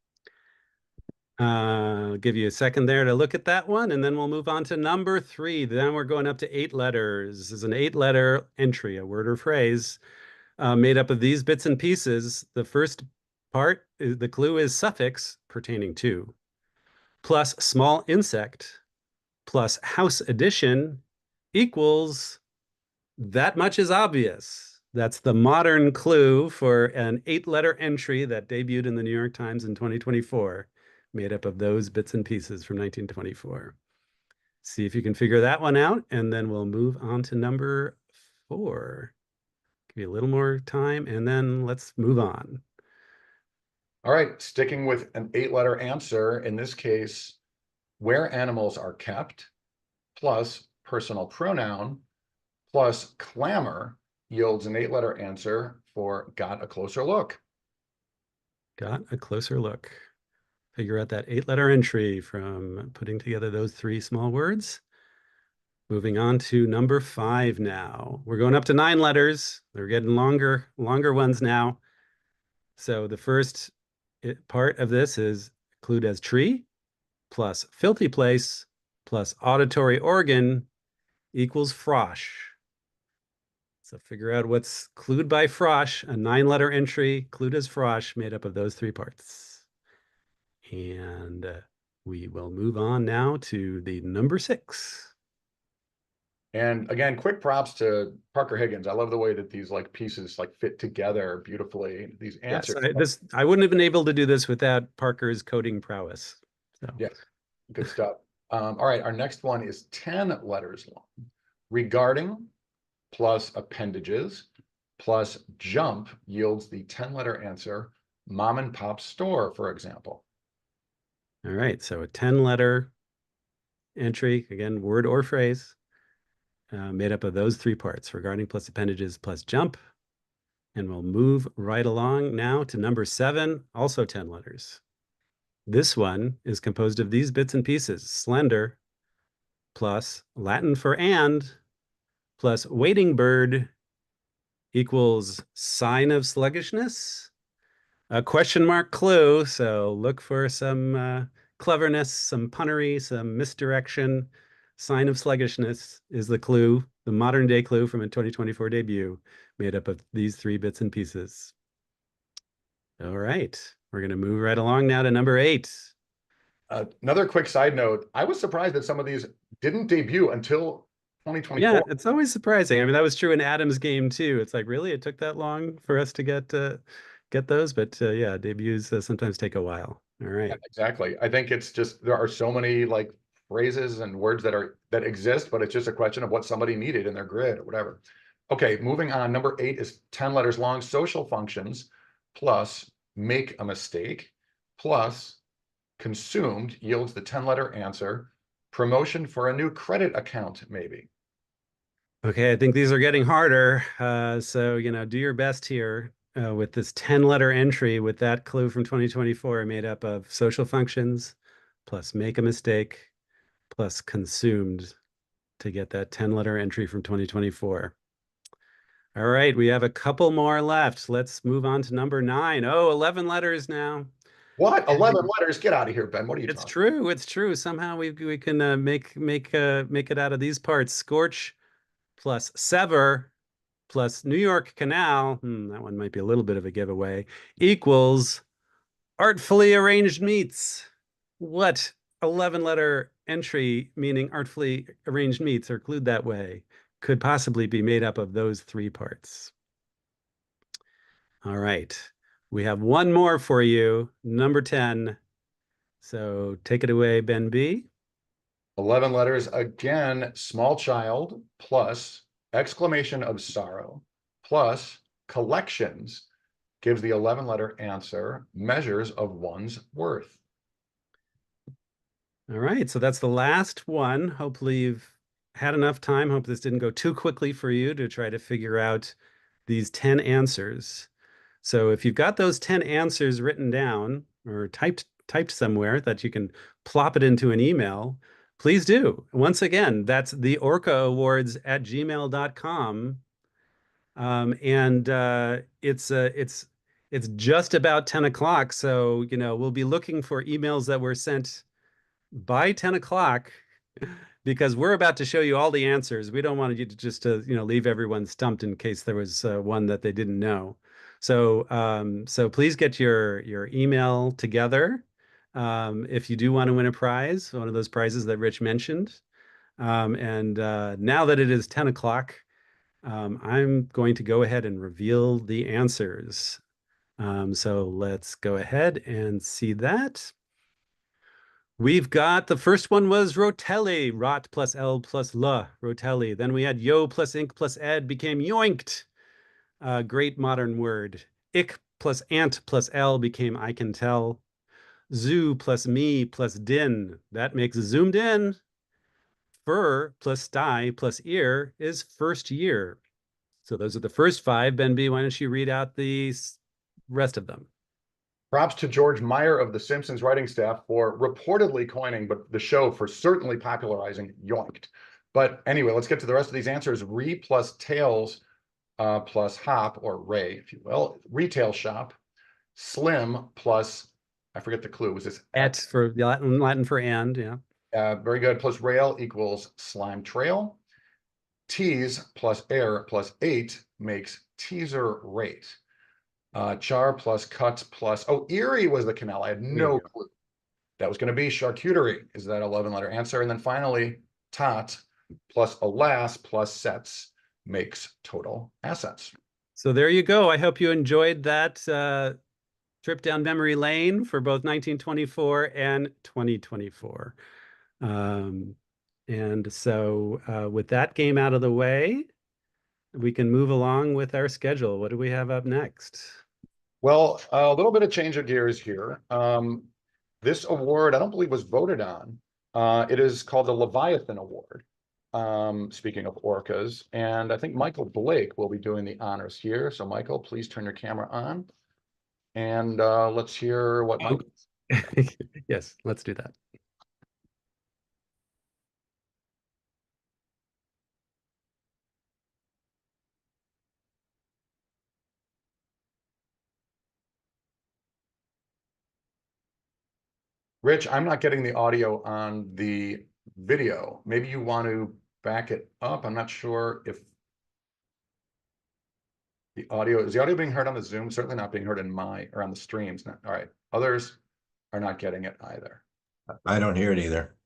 I'll give you a second there to look at that one, and then we'll move on to number 3. Then we're going up to 8 letters. This is an 8-letter entry, a word or phrase made up of these bits and pieces. The first part, the clue is suffix pertaining to, plus small insect, plus house addition equals, that much is obvious. That's the modern clue for an 8-letter entry that debuted in the New York Times in 2024, made up of those bits and pieces from 1924. See if you can figure that one out, and then we'll move on to number 4. Give you a little more time, and then let's move on. All right, sticking with an 8-letter answer, in this case, where animals are kept, plus personal pronoun, plus clamor yields an 8-letter answer for got a closer look. Got a closer look. Figure out that 8-letter entry from putting together those 3 small words. Moving on to number 5 now. We're going up to 9 letters. They're getting longer ones now. So the first part of this is clued as tree, plus filthy place, plus auditory organ equals frosh. So figure out what's clued by frosh, a 9-letter entry, clued as frosh, made up of those 3 parts. And we will move on now to the number 6. And again, quick props to Parker Higgins. I love the way that these like pieces like fit together beautifully. These answers. Yes, I wouldn't have been able to do this without Parker's coding prowess. So. Yeah, good stuff. All right, our next one is 10 letters long. Regarding plus appendages plus jump yields the 10-letter answer, mom and pop store, for example. All right, so a 10-letter entry, again, word or phrase, made up of those 3 parts, regarding plus appendages plus jump. And we'll move right along now to number 7, also 10 letters. This one is composed of these bits and pieces: slender plus Latin for and plus waiting bird equals sign of sluggishness. A question mark clue, so look for some cleverness, some punnery, some misdirection. Sign of sluggishness is the clue, the modern day clue from a 2024 debut, made up of these 3 bits and pieces. All right, we're going to move right along now to number 8. Another quick side note, I was surprised that some of these didn't debut until 2024. Yeah, it's always surprising. I mean, that was true in Adam's game too. It's like, really, it took that long for us to get those, but yeah, debuts sometimes take a while. All right. Yeah, exactly. I think it's just there are so many like phrases and words that exist, but it's just a question of what somebody needed in their grid or whatever. Okay, moving on. Number 8 is 10 letters long. Social functions plus make a mistake plus consumed yields the 10-letter answer, promotion for a new credit account, maybe. Okay, I think these are getting harder. So, do your best here with this 10-letter entry with that clue from 2024 made up of social functions plus make a mistake plus consumed to get that 10-letter entry from 2024. All right, we have a couple more left. Let's move on to number 9. Oh, 11 letters now. What? 11 letters? Get out of here, Ben. What are you It's talking? true. It's true. Somehow we can make it out of these parts. Scorch plus sever plus New York Canal. That one might be a little bit of a giveaway. Equals artfully arranged meats. What 11-letter entry meaning artfully arranged meats or clued that way could possibly be made up of those 3 parts? All right. We have one more for you, number 10. So take it away, Ben B. 11 letters again, small child plus exclamation of sorrow plus collections gives the 11-letter answer, measures of one's worth. All right, so that's the last one. Hopefully you've had enough time. Hope this didn't go too quickly for you to try to figure out these 10 answers. So if you've got those 10 answers written down or typed somewhere that you can plop it into an email, please do. Once again, that's the ORCA Awards at gmail.com. It's just about 10 o'clock. So, we'll be looking for emails that were sent by 10 o'clock because we're about to show you all the answers. We don't want you to just leave everyone stumped in case there was one that they didn't know. So please get your email together if you do want to win a prize, one of those prizes that Rich mentioned. Now that it is 10 o'clock, I'm going to go ahead and reveal the answers. So let's go ahead and see that. We've got the first one was rotelli, rot plus L plus L, rotelli. Then we had yo plus ink plus ed became yoinked. Great modern word. Ik plus ant plus L became I can tell. Zoo plus me plus din, that makes zoomed in. Fur plus sty plus ear is first year. So those are the first 5. Benby, why don't you read out the rest of them? Props to George Meyer of The Simpsons writing staff for reportedly coining, but the show for certainly popularizing yoinked. But anyway, let's get to the rest of these answers. Re plus tails plus hop, or ray, if you will. Retail shop. Slim plus, I forget the clue, was this? Et for Latin for and, yeah. Very good. Plus rail equals slime trail. Tease plus air plus 8 makes teaser rate. Char plus cut plus, oh, Erie was the canal. I had no clue. That was going to be charcuterie, is that 11-letter answer. And then finally, tot plus alas plus sets makes total assets. So there you go. I hope you enjoyed that trip down memory lane for both 1924 and 2024. And so with that game out of the way, we can move along with our schedule. What do we have up next? Well, a little bit of change of gears here. This award, I don't believe, was voted on. It is called the Leviathan Award, speaking of orcas. And I think Michael Blake will be doing the honors here. So Michael, please turn your camera on. And let's hear what Michael... Yes, let's do that. Rich, I'm not getting the audio on the video. Maybe you want to back it up. I'm not sure if the audio, is the audio being heard on the Zoom? Certainly not being heard in my, or on the streams. All right. Others are not getting it either. I don't hear it either.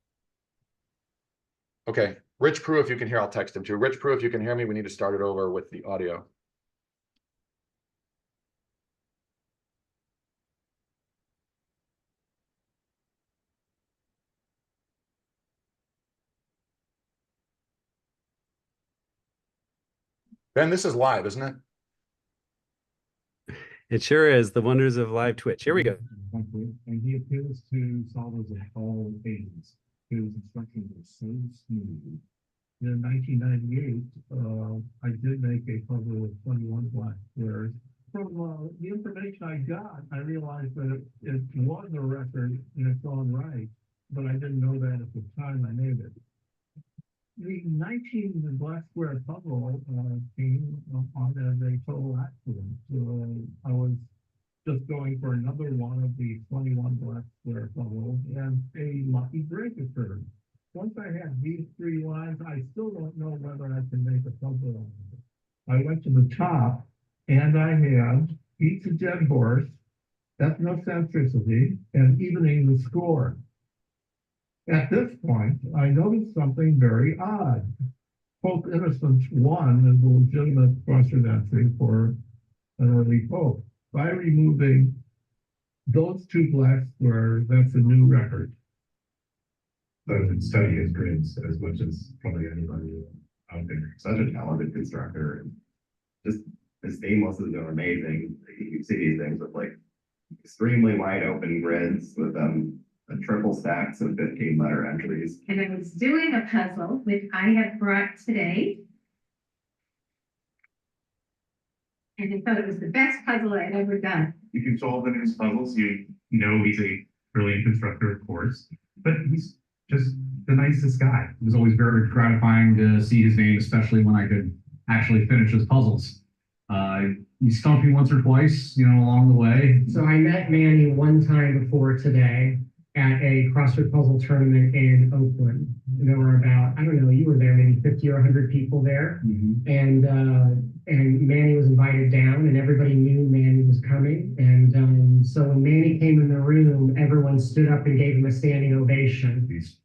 Okay. Rich Prue, if you can hear, I'll text him too. Rich Prue, if you can hear me, we need to start it over with the audio. Ben, this is live, isn't it? It sure is. The wonders of live Twitch. Here we go. And he appeals to solvers of all ages. His instructions are so smooth. In 1998, I did make a puzzle with 21 black squares. From the information I got, I realized that it was a record in its own right, but I didn't know that at the time I made it. The 19 black square puzzle came on as a total accident. I was just going for another one of the 21 black square puzzles, and a lucky break occurred. Once I had these 3 lines, I still don't know whether I can make a puzzle on it. I went to the top, and I had Beats a Dead Horse, Ethnocentricity, and Evening the Score. At this point, I noticed something very odd. Pope Innocent I is a legitimate crossword entry for an early pope. By removing those 2 black squares, that's a new record. So study his grids as much as probably anybody out there. Such a talented constructor. And just his seamless is amazing. You see these things with like extremely wide open grids with triple stacks of 15-letter entries. And I was doing a puzzle, which I have brought today. And I thought it was the best puzzle I had ever done. You can solve the his puzzles. You know he's a brilliant constructor, of course, but he's just the nicest guy. It was always very gratifying to see his name, especially when I could actually finish his puzzles. He stumped me once or twice, along the way. So I met Manny one time before today at a crossword puzzle tournament in Oakland. And there were about, I don't know, you were there, maybe 50 or 100 people there. And Manny was invited down, and everybody knew Manny was coming. And so when Manny came in the room, everyone stood up and gave him a standing ovation. He's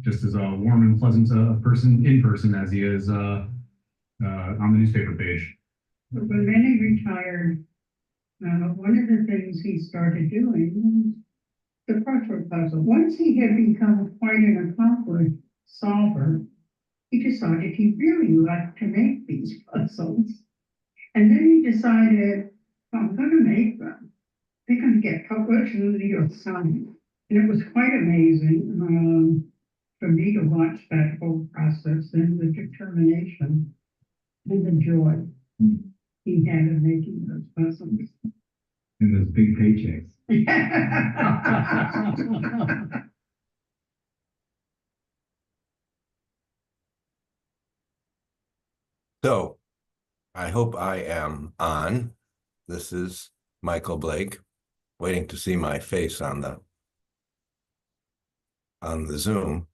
just as warm and pleasant a person in person as he is on the newspaper page. But when Manny retired, one of the things he started doing was the crossword puzzle. Once he had become quite an accomplished solver, he decided he really liked to make these puzzles. And then he decided, I'm going to make them. They're going to get published in the New York Times. And it was quite amazing for me to watch that whole process and the determination and the joy he had in making those puzzles. And those big paychecks. So I hope I am on. This is Michael Blake, waiting to see my face on the Zoom.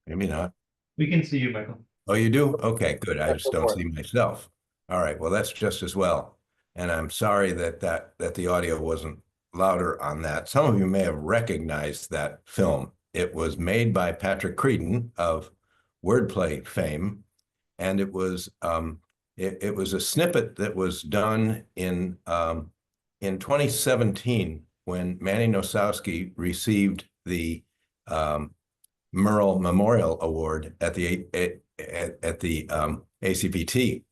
Maybe not. We can see you, Michael. Oh, you do? Okay, good. I just don't see myself. All right, well, that's just as well. And I'm sorry that the audio wasn't louder on that. Some of you may have recognized that film. It was made by Patrick Creedon of wordplay fame, and it was it was a snippet that was done in 2017 when Manny Nosowski received the Merle Memorial Award at the ACPT.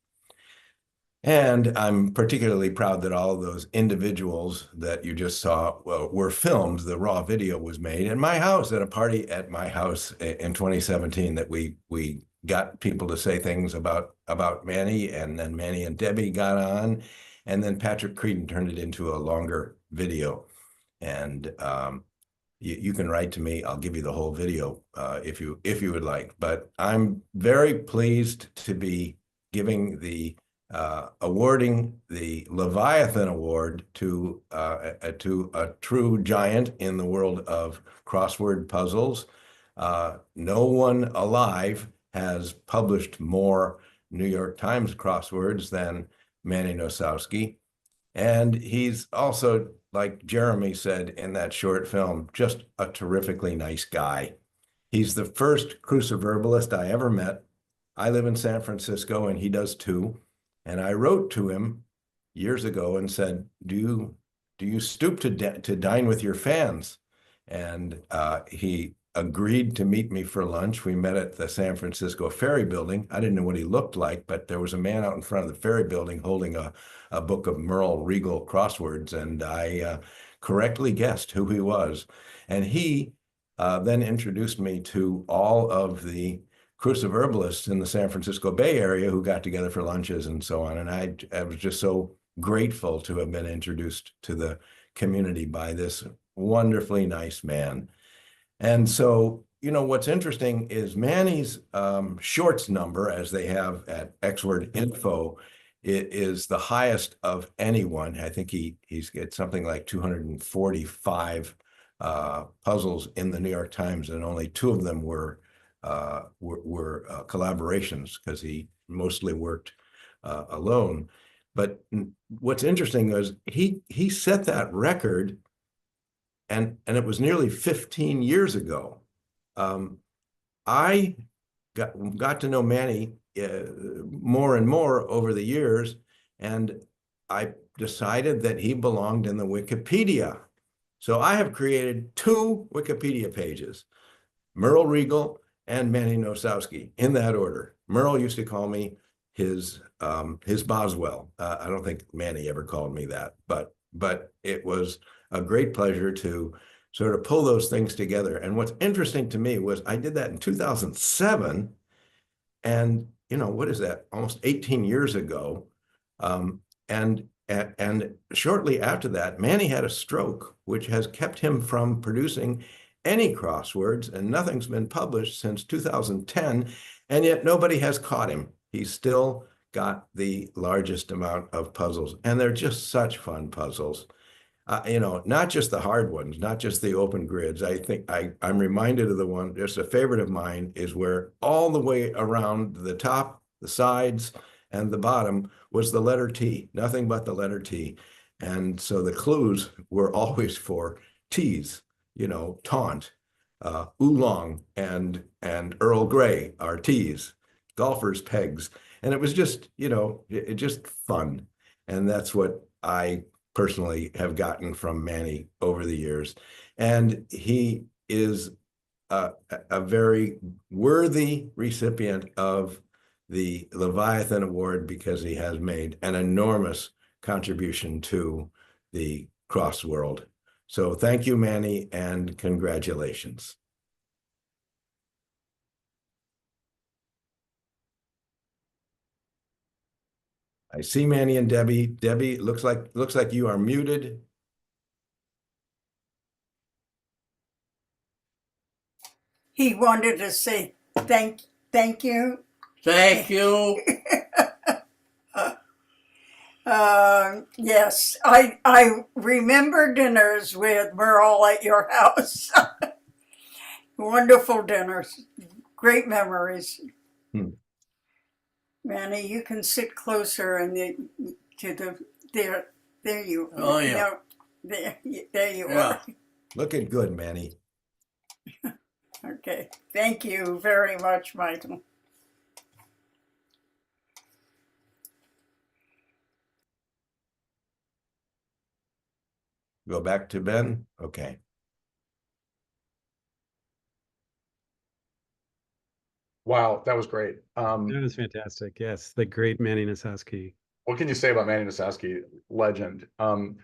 And I'm particularly proud that all of those individuals that you just saw were filmed. The raw video was made in my house at a party at my house in 2017 that we got people to say things about Manny, and then Manny and Debbie got on, and then Patrick Creedon turned it into a longer video. And you can write to me. I'll give you the whole video if you would like. But I'm very pleased to be giving the awarding the Leviathan Award to a true giant in the world of crossword puzzles. No one alive has published more New York Times crosswords than Manny Nosowski. And he's also, like Jeremy said in that short film, just a terrifically nice guy. He's the first cruciverbalist I ever met. I live in San Francisco and he does too. And I wrote to him years ago and said, do you stoop to dine with your fans? And he agreed to meet me for lunch. We met at the San Francisco Ferry Building. I didn't know what he looked like, but there was a man out in front of the Ferry Building holding a book of Merle Regal crosswords, and I correctly guessed who he was. And he then introduced me to all of the cruciverbalists in the San Francisco Bay Area who got together for lunches and so on. And I was just so grateful to have been introduced to the community by this wonderfully nice man. And so, you know, what's interesting is Manny's shorts number, as they have at Xword Info, is the highest of anyone. I think he's got something like 245 puzzles in the New York Times, and only 2 of them were collaborations because he mostly worked alone. But what's interesting is he set that record, and it was nearly 15 years ago. I got to know Manny more and more over the years, and I decided that he belonged in the Wikipedia. So I have created 2 Wikipedia pages, Merle Regal and Manny Nosowski, in that order. Merle used to call me his Boswell. I don't think Manny ever called me that, but it was a great pleasure to sort of pull those things together. And what's interesting to me was I did that in 2007, and you know, what is that? Almost 18 years ago. And shortly after that, Manny had a stroke, which has kept him from producing any crosswords, and nothing's been published since 2010, and yet nobody has caught him. He's still got the largest amount of puzzles, and they're just such fun puzzles. You know, not just the hard ones, not just the open grids. I think I'm reminded of the one, just a favorite of mine, is where all the way around the top, the sides, and the bottom was the letter T, nothing but the letter T. And so the clues were always for T's, you know, taunt, oolong and Earl Grey are teas, golfers pegs. And it was just, it just fun. And that's what I personally have gotten from Manny over the years. And he is a very worthy recipient of the Leviathan Award because he has made an enormous contribution to the cross world. So thank you, Manny, and congratulations. I see Manny and Debbie. Debbie, looks like you are muted. He wanted to say thank you. Thank you. Yes, I remember dinners we're all at your house. Wonderful dinners, great memories. Manny, you can sit closer and there you. Oh, yeah. There you are. Looking good, Manny. Okay, thank you very much, Michael. Go back to Ben. Okay. Wow, that was great. That was fantastic. Yes, the great Manny Nasowski. What can you say about Manny Nasowski? Legend.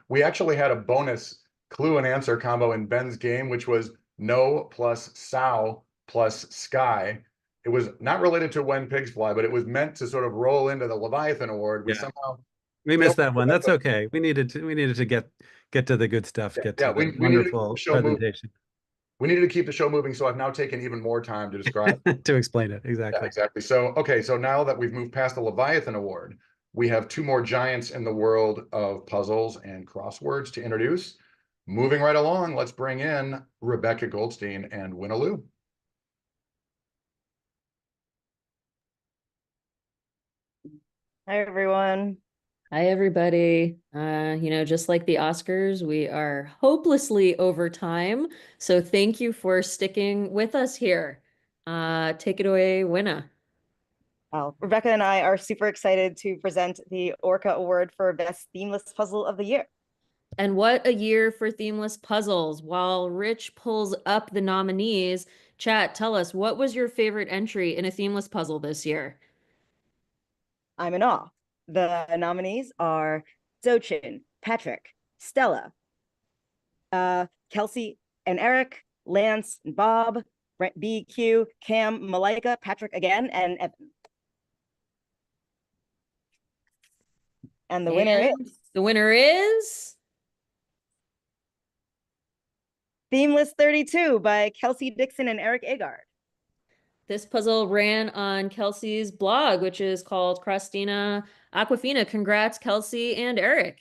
We actually had a bonus clue and answer combo in Ben's game, which was no plus sow plus sky. It was not related to When Pigs Fly, but it was meant to sort of roll into the Leviathan Award. We missed that one. That's okay. We needed to get to the good stuff. Get to the wonderful presentation. We needed to keep the show moving, so I've now taken even more time to describe to explain it. Exactly. Yeah, exactly. So, okay, so now that we've moved past the Leviathan Award, we have two more giants in the world of puzzles and crosswords to introduce. Moving right along, let's bring in Rebecca Goldstein and Winaloo. Hi, everyone. Hi, everybody. Just like the Oscars, we are hopelessly over time. So thank you for sticking with us here. Take it away, Winna. Well, Rebecca and I are super excited to present the ORCA Award for Best Themeless Puzzle of the Year. And what a year for themeless puzzles. While Rich pulls up the nominees, chat, tell us, what was your favorite entry in a themeless puzzle this year? I'm in awe. The nominees are Zochin, Patrick, Stella, Kelsey and Eric, Lance and Bob, Brent BQ, Cam, Malika, Patrick again, and Evan. And the winner is Themeless 32 by Kelsey Dixon and Eric Agard. This puzzle ran on Kelsey's blog, which is called Crostina Aquafina. Congrats, Kelsey and Eric.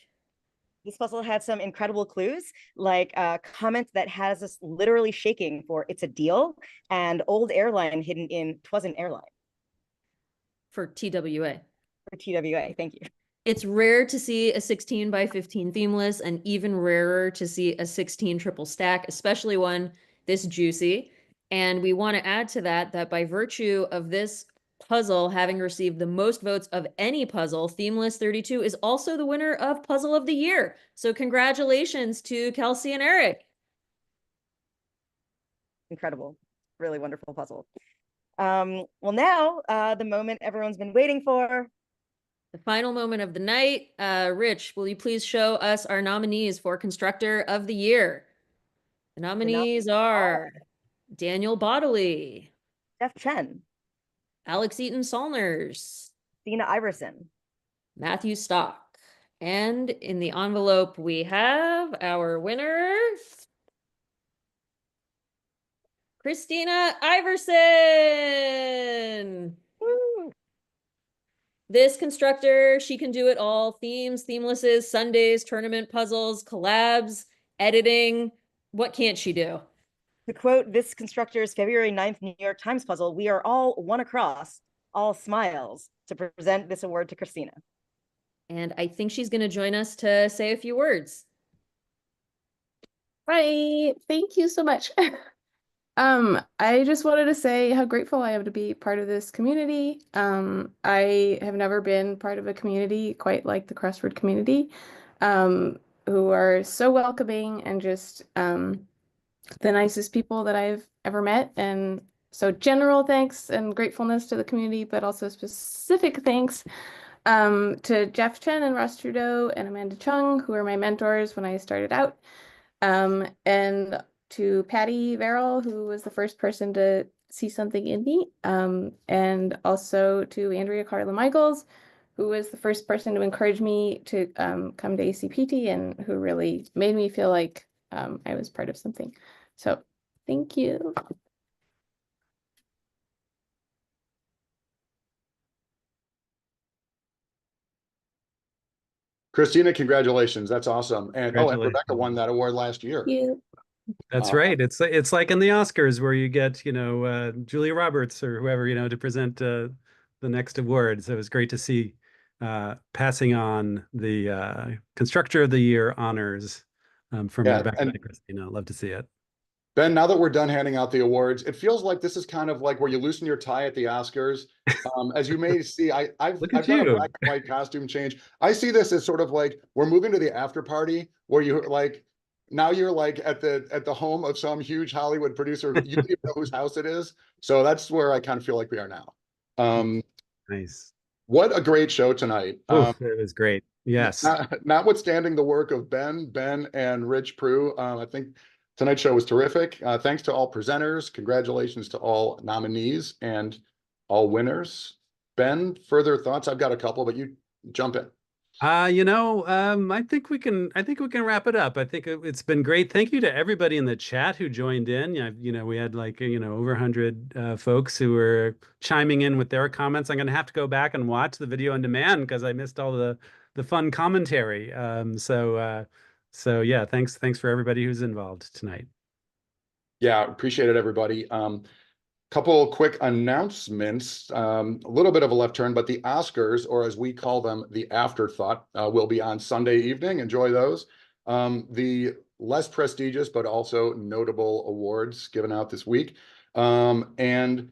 This puzzle had some incredible clues, like a comment that has us literally shaking for "it's a deal" and "old airline" hidden in "'twas an airline." For TWA. For TWA, thank you. It's rare to see a 16 by 15 themeless, and even rarer to see a 16 triple stack, especially one this juicy. And we want to add to that by virtue of this puzzle having received the most votes of any puzzle, Themeless 32 is also the winner of Puzzle of the Year. So congratulations to Kelsey and Eric. Incredible. Really wonderful puzzle. Well, now the moment everyone's been waiting for. The final moment of the night. Rich, will you please show us our nominees for Constructor of the Year? The nominees are Daniel Bodley, Jeff Chen, Alex Eaton Solners, Dina Iverson, Matthew Stock. And in the envelope, we have our winner, Christina Iverson. Woo. This constructor, she can do it all. Themes, themelesses, Sundays, tournament puzzles, collabs, editing. What can't she do? To quote this constructor's February 9th New York Times puzzle, "We are all one across, all smiles," to present this award to Christina. And I think she's going to join us to say a few words. Right. Thank you so much. I just wanted to say how grateful I am to be part of this community. I have never been part of a community quite like the Crossword community, who are so welcoming and just the nicest people that I've ever met. And so general thanks and gratefulness to the community, but also specific thanks to Jeff Chen and Ross Trudeau and Amanda Chung, who were my mentors when I started out. And to Patty Verrill, who was the first person to see something in me. And also to Andrea Carla Michaels, who was the first person to encourage me to come to ACPT and who really made me feel like I was part of something. So thank you. Christina, congratulations. That's awesome. And oh, and Rebecca won that award last year. Thank you. That's right. It's like in the Oscars where you get, Julia Roberts or whoever, to present the next award. So it was great to see passing on the Constructor of the Year honors from Rebecca and Christina. Love to see it. Ben, now that we're done handing out the awards, it feels like this is kind of like where you loosen your tie at the Oscars. As you may see, I've done a black and white costume change. I see this as sort of like we're moving to the after party where you're like, now you're like at the home of some huge Hollywood producer. You don't even know whose house it is. So that's where I kind of feel like we are now. Nice. What a great show tonight. It was great. Yes. Notwithstanding the work of Ben, and Rich Prue, I think tonight's show was terrific. Thanks to all presenters. Congratulations to all nominees and all winners. Ben, further thoughts? I've got a couple, but you jump in. I think we can wrap it up. I think it's been great. Thank you to everybody in the chat who joined in. We had over 100 folks who were chiming in with their comments. I'm going to have to go back and watch the video on demand because I missed all the fun commentary. So yeah, thanks for everybody who's involved tonight. Yeah, appreciate it, everybody. Couple quick announcements, a little bit of a left turn, but the Oscars, or as we call them, the Afterthought, will be on Sunday evening. Enjoy those. The less prestigious, but also notable awards given out this week. And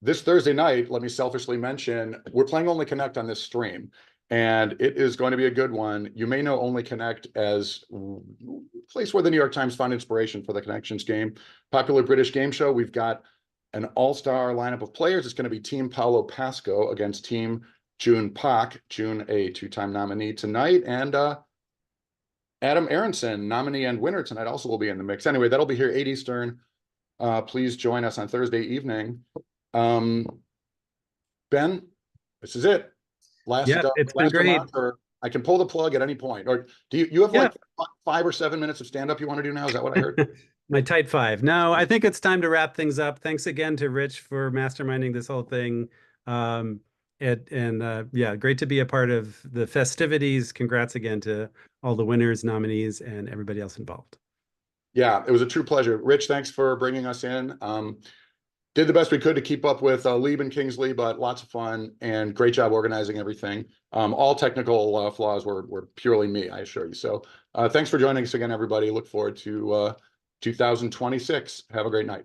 this Thursday night, let me selfishly mention, we're playing Only Connect on this stream. And it is going to be a good one. You may know Only Connect as a place where the New York Times found inspiration for the Connections game. Popular British game show. We've got an all-star lineup of players. It's going to be Team Paulo Pasco against Team June Pak. June, a two-time nominee tonight. And Adam Aronson, nominee and winner tonight, also will be in the mix. Anyway, that'll be here 8 Eastern. Please join us on Thursday evening. Ben, this is it. It's been great. I can pull the plug at any point. Or do you have like 5 or 7 minutes of stand-up you want to do now? Is that what I heard? My tight 5. No, I think it's time to wrap things up. Thanks again to Rich for masterminding this whole thing. Yeah, great to be a part of the festivities. Congrats again to all the winners, nominees, and everybody else involved. Yeah, it was a true pleasure. Rich, thanks for bringing us in. Did the best we could to keep up with Lieb and Kingsley, but lots of fun and great job organizing everything. All technical flaws were purely me, I assure you. So thanks for joining us again, everybody. Look forward to 2026. Have a great night.